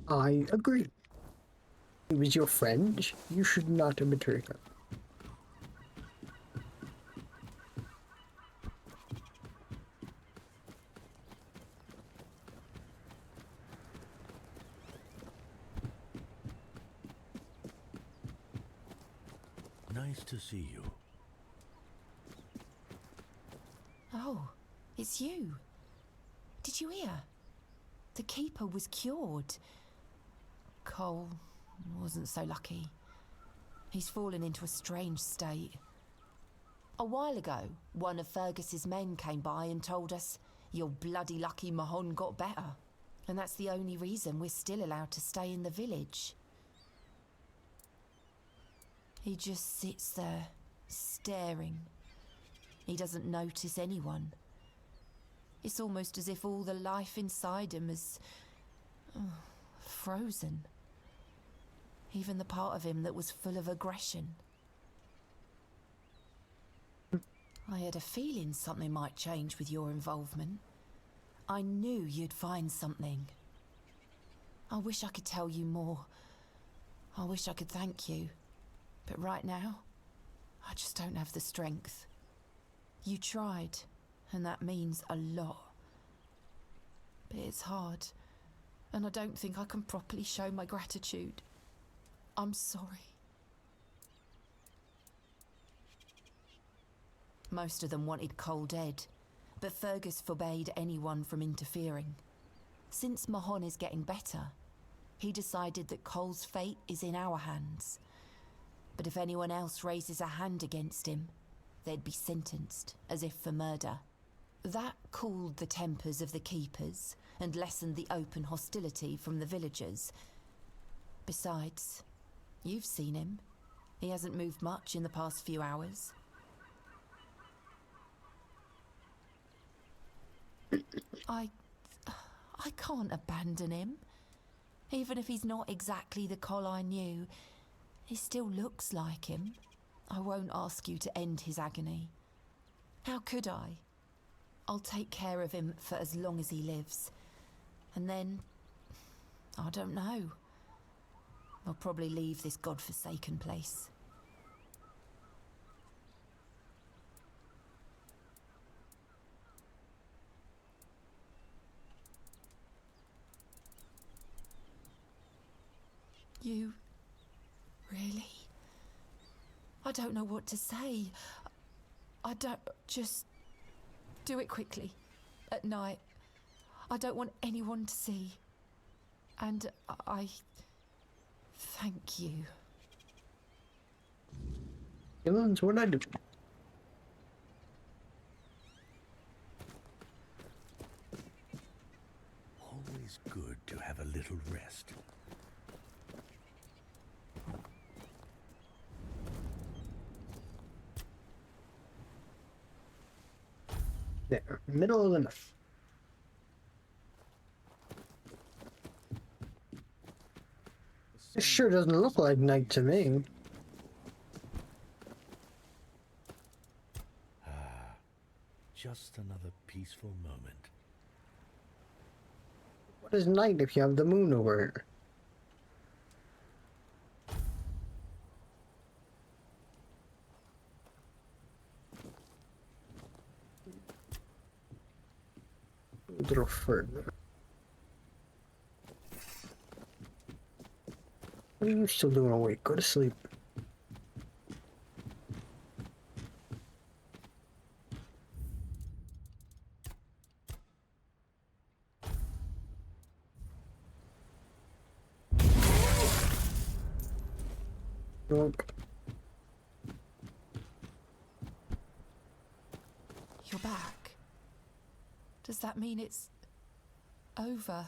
I agree. He was your friend. You should not have betrayed him. Nice to see you. Oh, it's you. Did you hear? The keeper was cured. Cole wasn't so lucky. He's fallen into a strange state. A while ago, one of Fergus's men came by and told us, "You're bloody lucky Mahon got better." And that's the only reason we're still allowed to stay in the village. He just sits there, staring. He doesn't notice anyone. It's almost as if all the life inside him is frozen. Even the part of him that was full of aggression. I had a feeling something might change with your involvement. I knew you'd find something. I wish I could tell you more. I wish I could thank you. But right now, I just don't have the strength. You tried, and that means a lot. But it's hard, and I don't think I can properly show my gratitude. I'm sorry. Most of them wanted Cole dead, but Fergus forbade anyone from interfering. Since Mahon is getting better, he decided that Cole's fate is in our hands. But if anyone else raises a hand against him, they'd be sentenced, as if for murder. That cooled the tempers of the keepers and lessened the open hostility from the villagers. Besides, you've seen him. He hasn't moved much in the past few hours. I can't abandon him. Even if he's not exactly the Cole I knew, he still looks like him. I won't ask you to end his agony. How could I? I'll take care of him for as long as he lives. And then, I don't know. I'll probably leave this godforsaken place. You... really? I don't know what to say. I don't... just... do it quickly. At night. I don't want anyone to see. And I... thank you. Dylan's what I do. Always good to have a little rest. There, middle of the night. This sure doesn't look like night to me. Just another peaceful moment. What is night if you have the moon over here? A little further. What are you still doing awake? Go to sleep. Look. You're back. Does that mean it's... over?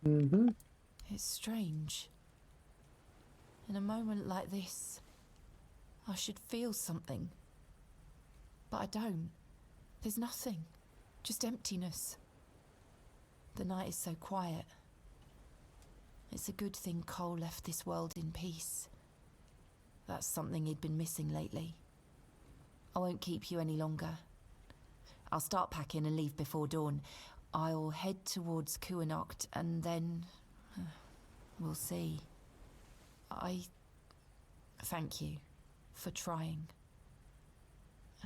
Mm-hmm. It's strange. In a moment like this, I should feel something. But I don't. There's nothing. Just emptiness. The night is so quiet. It's a good thing Cole left this world in peace. That's something he'd been missing lately. I won't keep you any longer. I'll start packing and leave before dawn. I'll head towards Kuanacht and then We'll see. I thank you for trying.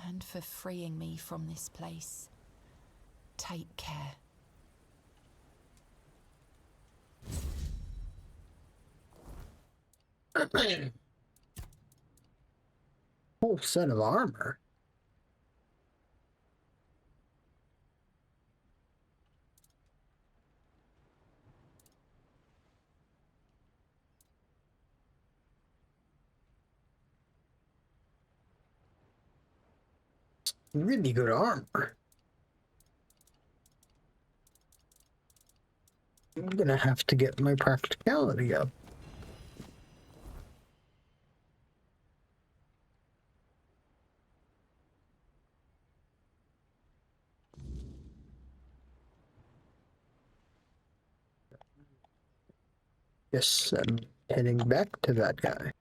And for freeing me from this place. Take care. Whole set of armor. Really good armor. I'm gonna have to get my practicality up. Yes, I'm heading back to that guy.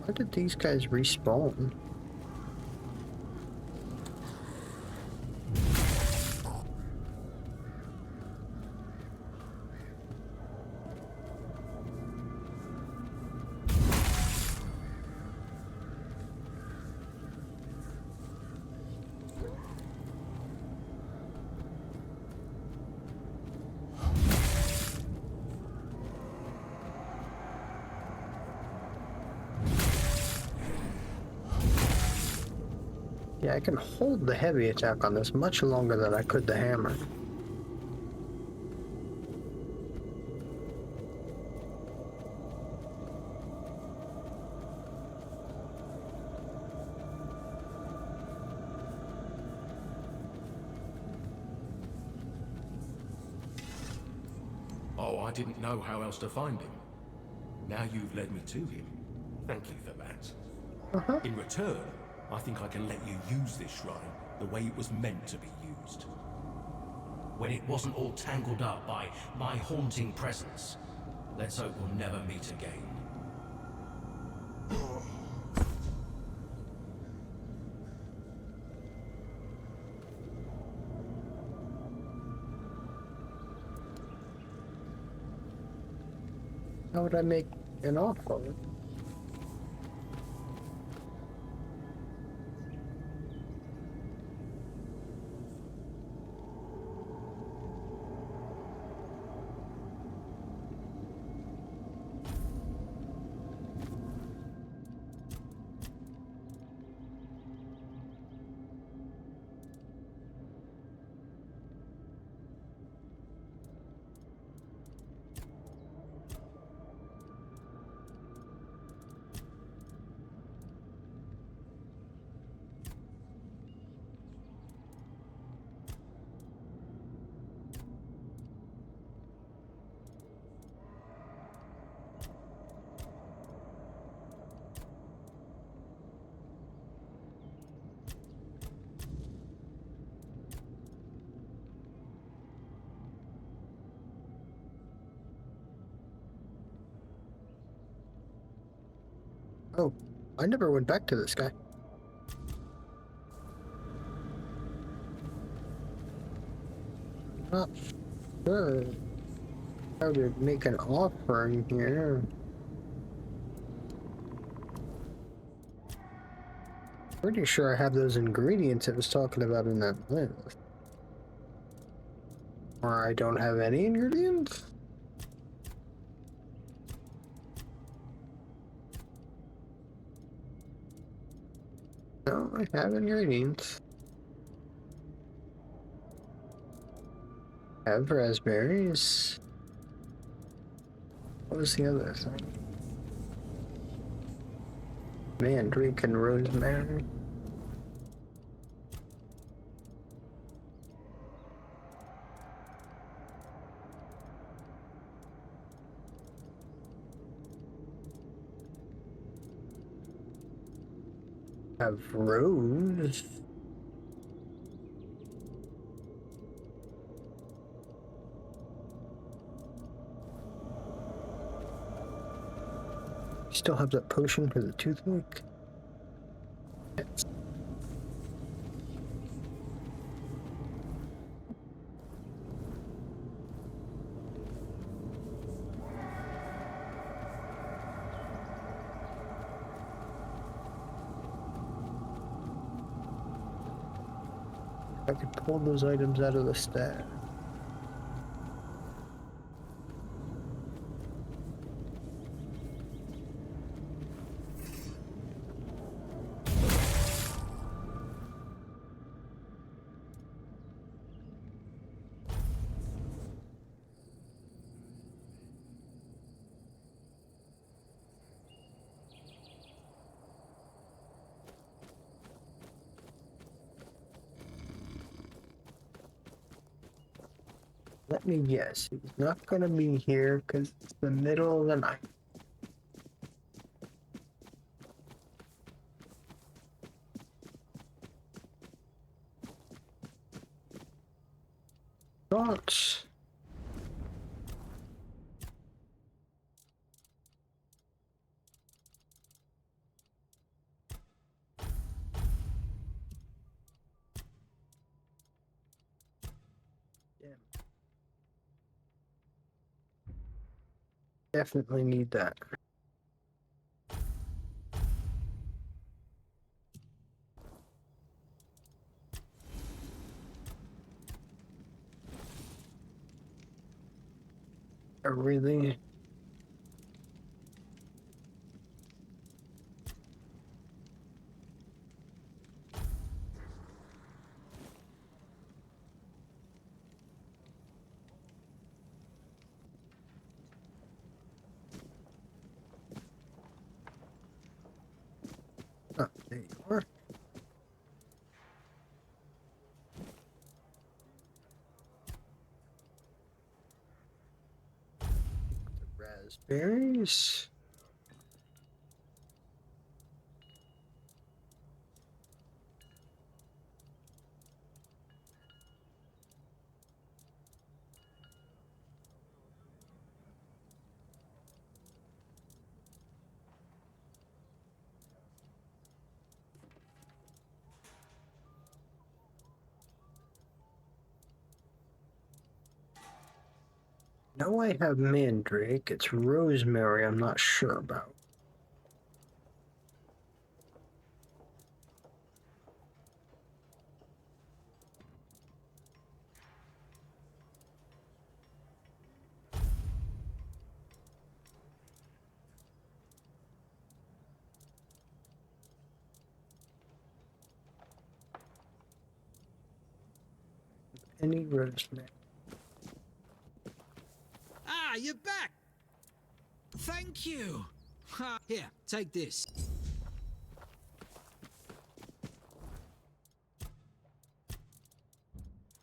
How did these guys respawn? Yeah, I can hold the heavy attack on this much longer than I could the hammer. Oh, I didn't know how else to find him. Now you've led me to him. Thank you for that. In return, I think I can let you use this shrine the way it was meant to be used. When it wasn't all tangled up by my haunting presence. Let's hope we'll never meet again. How would I make an offer? Oh, I never went back to this guy. Not sure how to make an offering here. Pretty sure I have those ingredients it was talking about in that list. Or I don't have any ingredients? No, I have ingredients. I have raspberries. What was the other thing? Mandrake and rosemary. have Rose. Still have that potion for the toothache. Yes. I could pull those items out of the stash. Let me guess, he's not gonna be here because it's the middle of the night. Thoughts? Definitely need that. I really. Oh, there you are. The raspberries. Know I have mandrake. It's rosemary I'm not sure about. Any rosemary. Ah, you're back! Thank you! Here, take this.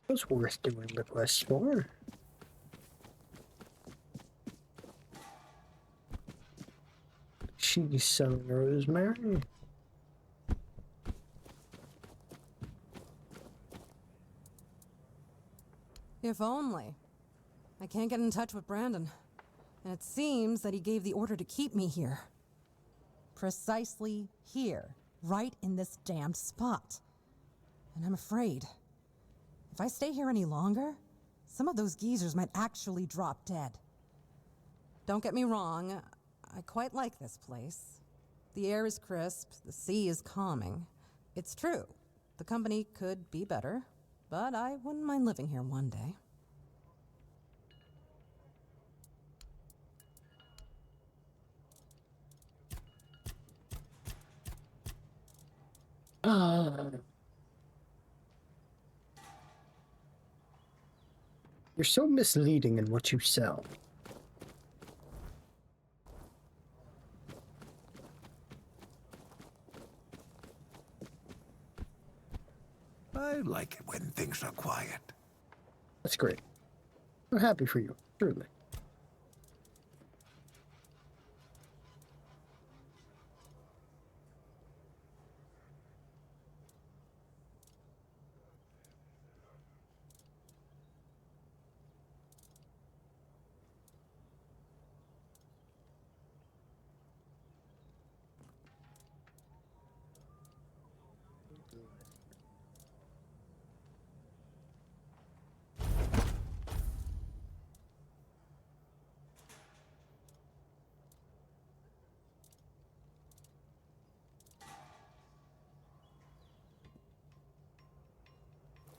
It was worth doing the quest for. She's selling rosemary. If only. I can't get in touch with Brandon. And it seems that he gave the order to keep me here. Precisely here. Right in this damned spot. And I'm afraid, if I stay here any longer, some of those geezers might actually drop dead. Don't get me wrong, I quite like this place. The air is crisp, the sea is calming. It's true, the company could be better, but I wouldn't mind living here one day. You're so misleading in what you sell. I like it when things are quiet. That's great. I'm happy for you, truly.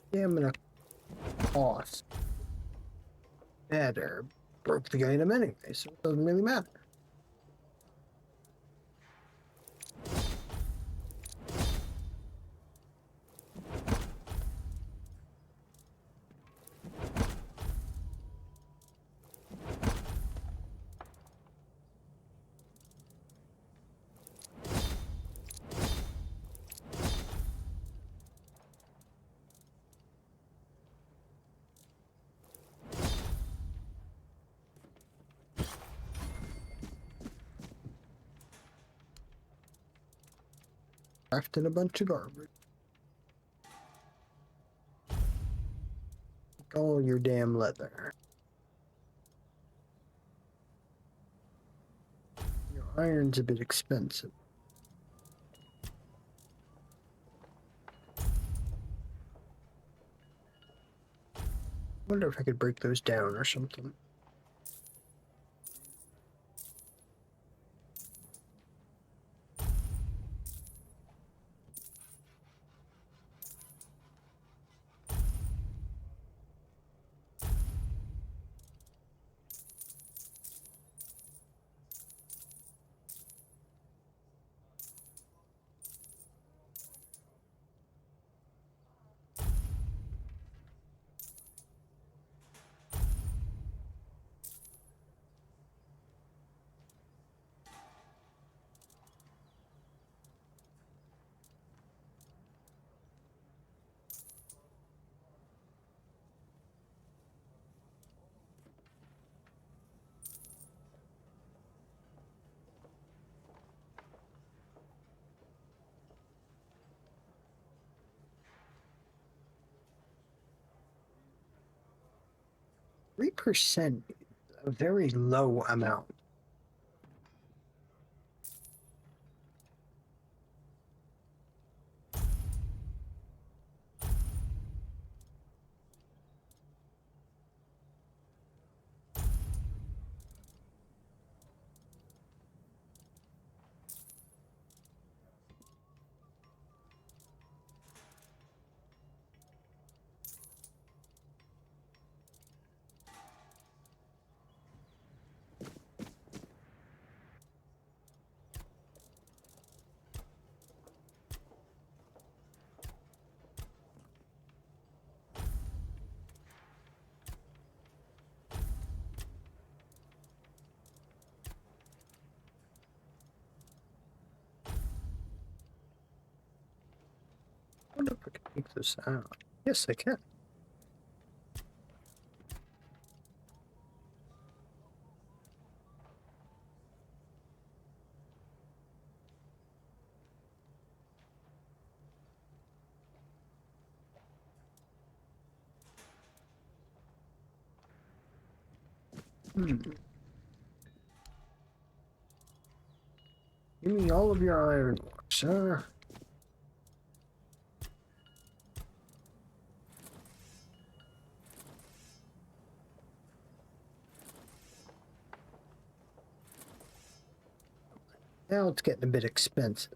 Stamina cost better. Broke the item anyway, so it doesn't really matter. Crafted a bunch of garbage. All your damn leather. Your iron's a bit expensive. Wonder if I could break those down or something. %, a very low amount. I wonder if I can take this out. Yes, I can. Give me all of your iron ore, sir. Now it's getting a bit expensive.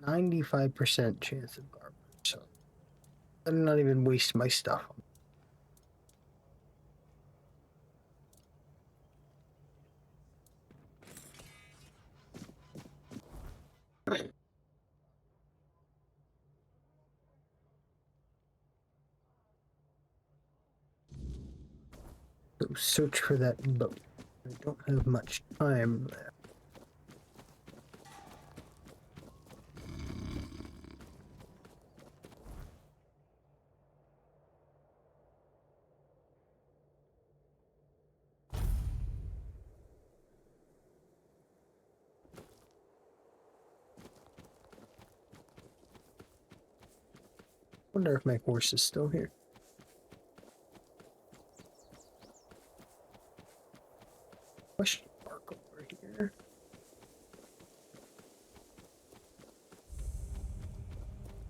95% chance of garbage, so I'm not even waste my stuff. So search for that boat. I don't have much time left. Wonder if my horse is still here. Question mark over here.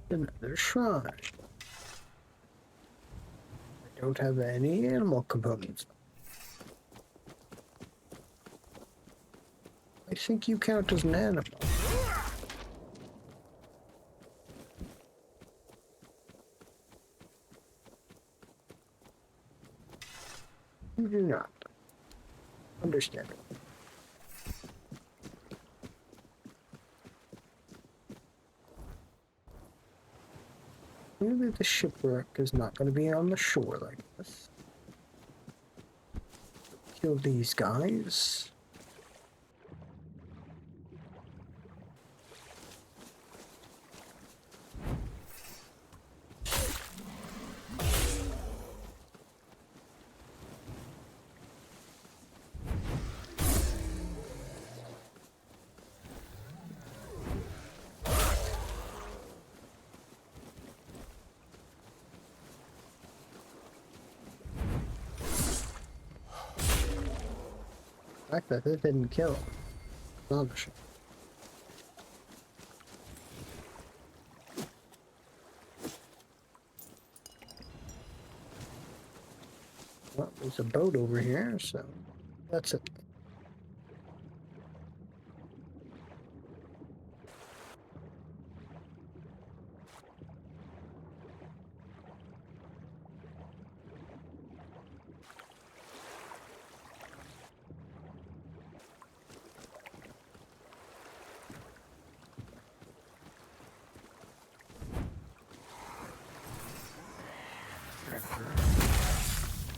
Another shrine. I don't have any animal components. I think you count as an animal? You do not. Understandable. Maybe the shipwreck is not going to be on the shore like this. Kill these guys. The fact that it didn't kill him. Astonishing. Well, there's a boat over here, so that's it.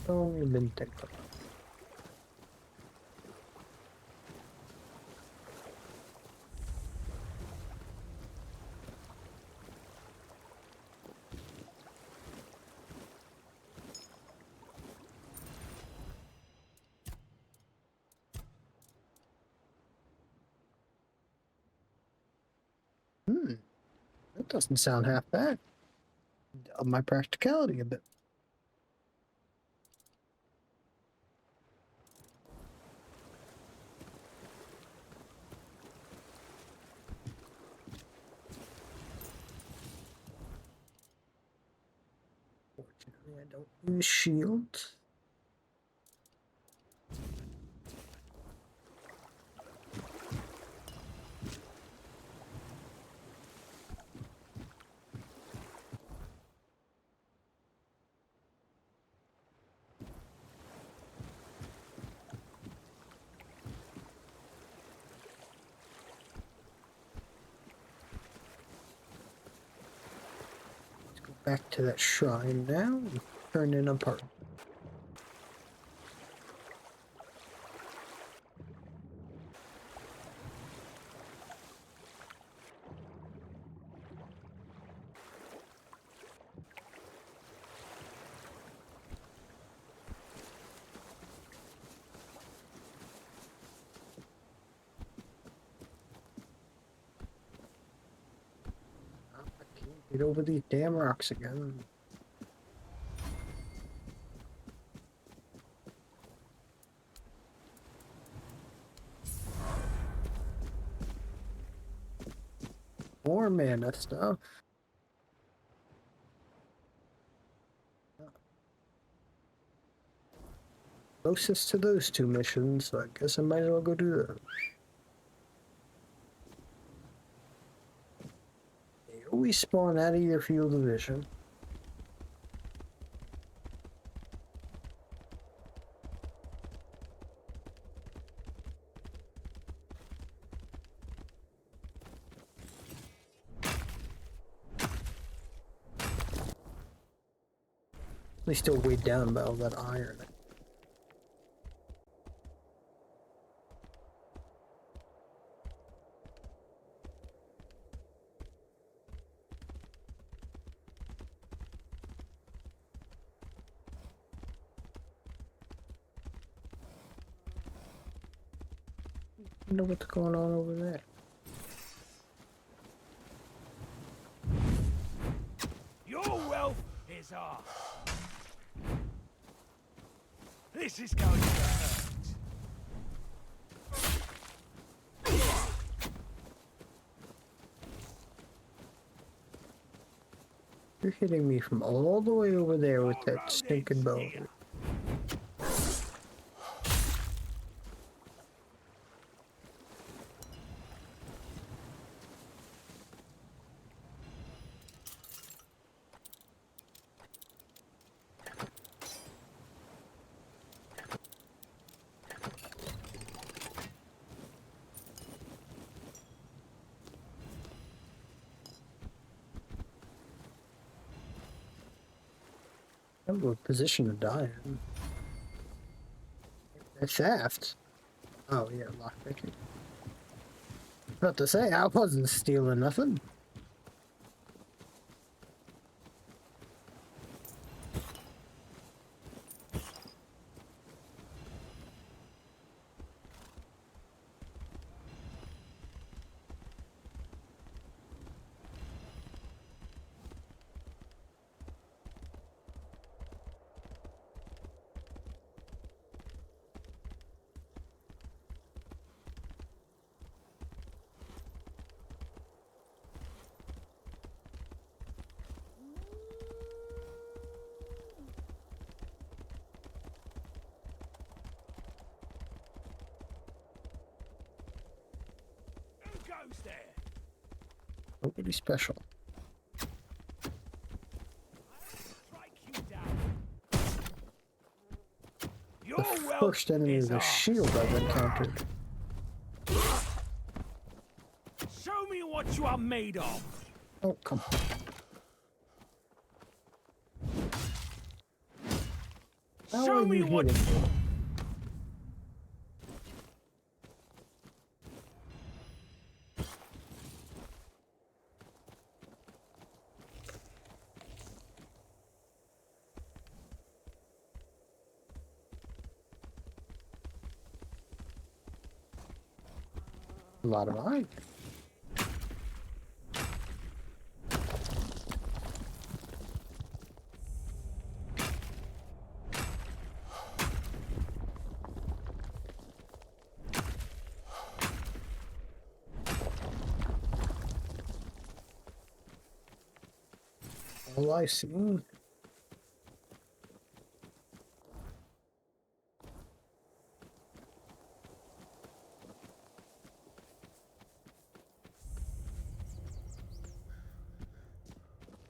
Only been technical. That doesn't sound half bad. Of my practicality a bit. Fortunately, I don't use shield. Back to that shrine now and turn in apart. Get over these damn rocks again. More mana stuff. Closest to those two missions, so I guess I might as well go do that. They always spawn out of your field of vision. They still weighed down by all that iron. I wonder what's going on over there. Your wealth is ours. This is going to hurt. You're hitting me from all the way over there with that stinking bow. Oh, a position to die in. A theft? Oh, yeah, lockpicking. About to say, I wasn't stealing nothing. Goes there. Nobody special. The first enemy with a shield I've encountered. Show me what you are made of. Oh, come on. How Show are me you what. hitting? A lot of iron. All I see.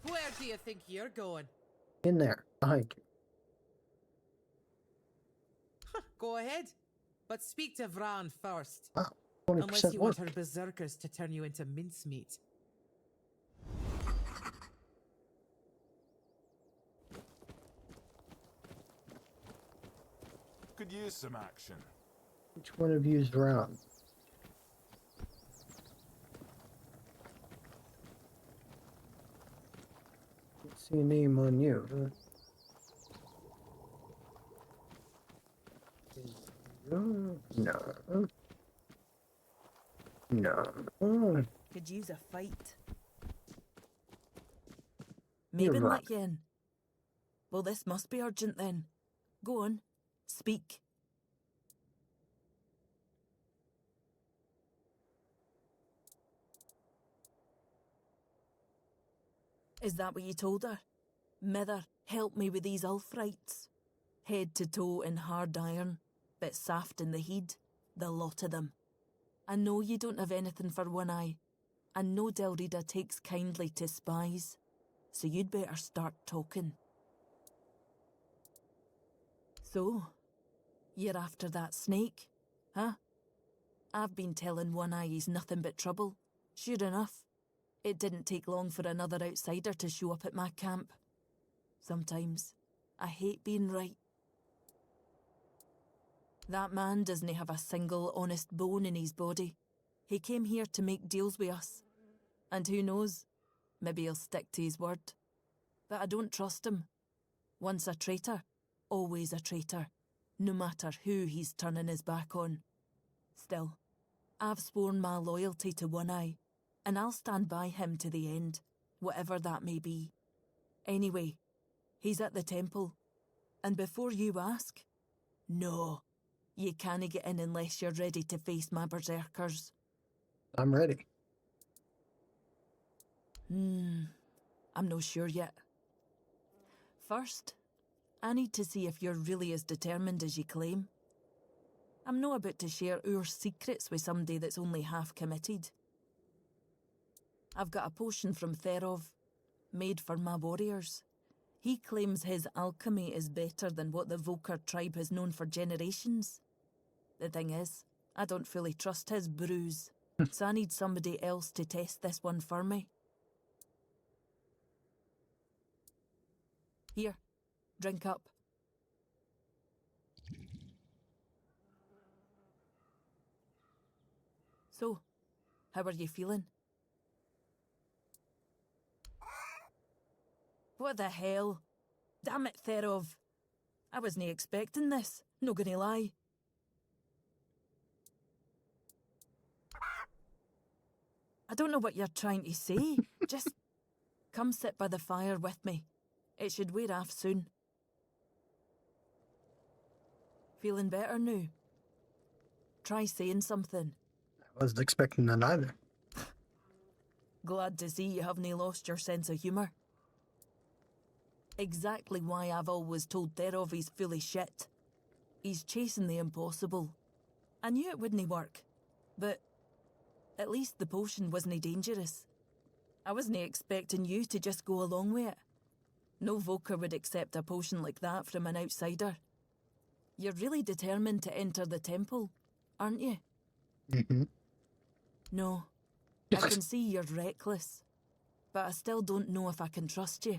Where do you think you're going? In there, behind you. Go ahead. But speak to Vran first. Wow, 20% Unless you want work. her berserkers to turn you into mincemeat. Could use some action. Which one of you is round? Can't see a name on you. Huh? No. No. Could use a fight. You're Maybe right. let you in. Well, this must be urgent then. Go on, speak. Is that what you told her? Mither, help me with these ulfrites. Head to toe in hard iron, bit saft in the heed, the lot of them. I know you don't have anything for one eye, and no Delrida takes kindly to spies, so you'd better start talking. So, you're after that snake, huh? I've been telling One Eye he's nothing but trouble. Sure enough, it didn't take long for another outsider to show up at my camp. Sometimes, I hate being right. That man doesn't have a single honest bone in his body. He came here to make deals with us. And who knows, maybe he'll stick to his word. But I don't trust him. Once a traitor, always a traitor, no matter who he's turning his back on. Still, I've sworn my loyalty to One Eye, and I'll stand by him to the end, whatever that may be. Anyway, he's at the temple, and before you ask, no, you can't get in unless you're ready to face my berserkers. I'm ready. I'm not sure yet. First, I need to see if you're really as determined as you claim. I'm not about to share our secrets with somebody that's only half committed. I've got a potion from Therov, made for my warriors. He claims his alchemy is better than what the Volker tribe has known for generations. The thing is, I don't fully trust his brews, so I need somebody else to test this one for me. Here, Drink up. So, how are you feeling? What the hell? Damn it, Therov. I wasn't expecting this, no gonna lie. I don't know what you're trying to say. Just come sit by the fire with me. It should wear off soon. Feeling better now? Try saying something. I wasn't expecting that either. Glad to see you haven't lost your sense of humour. Exactly why I've always told Therov he's full of shit. He's chasing the impossible. I knew it wouldn't work, but at least the potion wasn't dangerous. I wasn't expecting you to just go along with it. No Voker would accept a potion like that from an outsider. You're really determined to enter the temple, aren't you? Mm-hmm. No. I can see you're reckless. But I still don't know if I can trust you.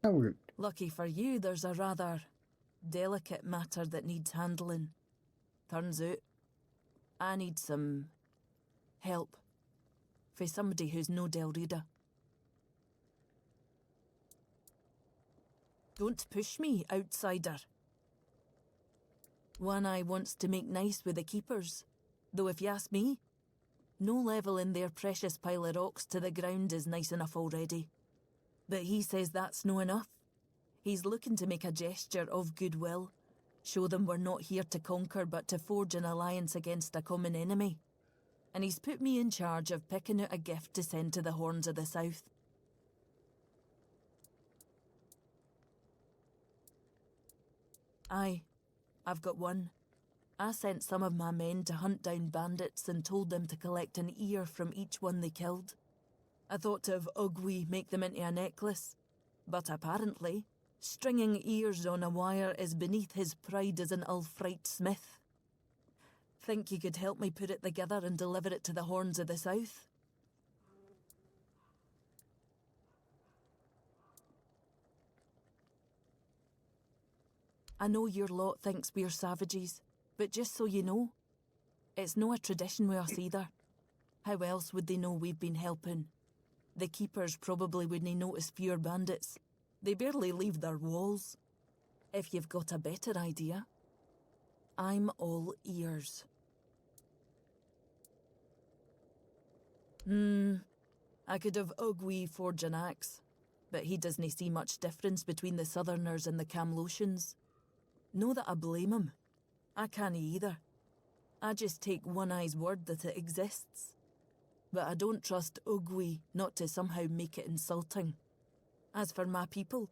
How rude. Lucky for you, there's a rather delicate matter that needs handling. Turns out, I need some help. For somebody who's no Del Rita. Don't push me, outsider. One Eye wants to make nice with the keepers. Though if you ask me, no level in their precious pile of rocks to the ground is nice enough already. But he says that's no enough. He's looking to make a gesture of goodwill. Show them we're not here to conquer but to forge an alliance against a common enemy. And he's put me in charge of picking out a gift to send to the Horns of the South. Aye, I've got one. I sent some of my men to hunt down bandits and told them to collect an ear from each one they killed. I thought of Ugwi make them into a necklace, but apparently, stringing ears on a wire is beneath his pride as an Ulfrite smith. Think you could help me put it together and deliver it to the Horns of the South? I know your lot thinks we're savages, but just so you know, it's no a tradition with us either. How else would they know we've been helping? The keepers probably wouldn't notice fewer bandits. They barely leave their walls. If you've got a better idea, I'm all ears. I could have Ugwi forge an axe, but he doesn't see much difference between the Southerners and the Camlotians. No that I blame him. I can't either. I just take One Eye's word that it exists. But I don't trust Ugwi not to somehow make it insulting. As for my people,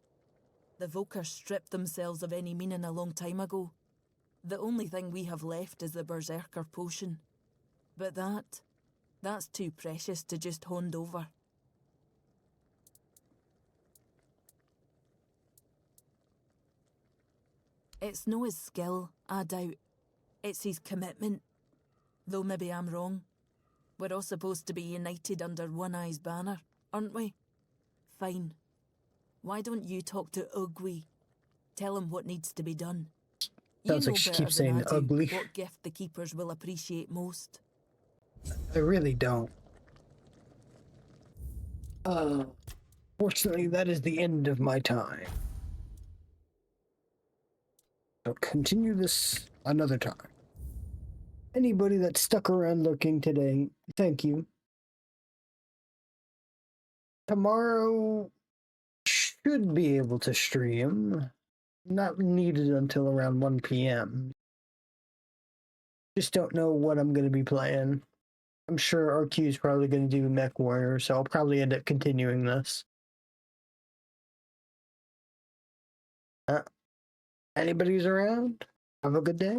the Voker stripped themselves of any meaning a long time ago. The only thing we have left is the Berserker potion. But that's too precious to just hand over. It's no his skill, I doubt. It's his commitment. Though maybe I'm wrong. We're all supposed to be united under One Eye's banner, aren't we? Fine. Why don't you talk to Ugwi? Tell him what needs to be done. Sounds You like know she better keeps than saying I do ugly. what gift the keepers will appreciate most. I really don't. Fortunately, that is the end of my time. I'll continue this another time. Anybody that stuck around looking today, thank you. Tomorrow should be able to stream. Not needed until around 1 p.m. Just don't know what I'm going to be playing. I'm sure RQ is probably going to do Mech Warrior, so I'll probably end up continuing this. Anybody who's around, have a good day.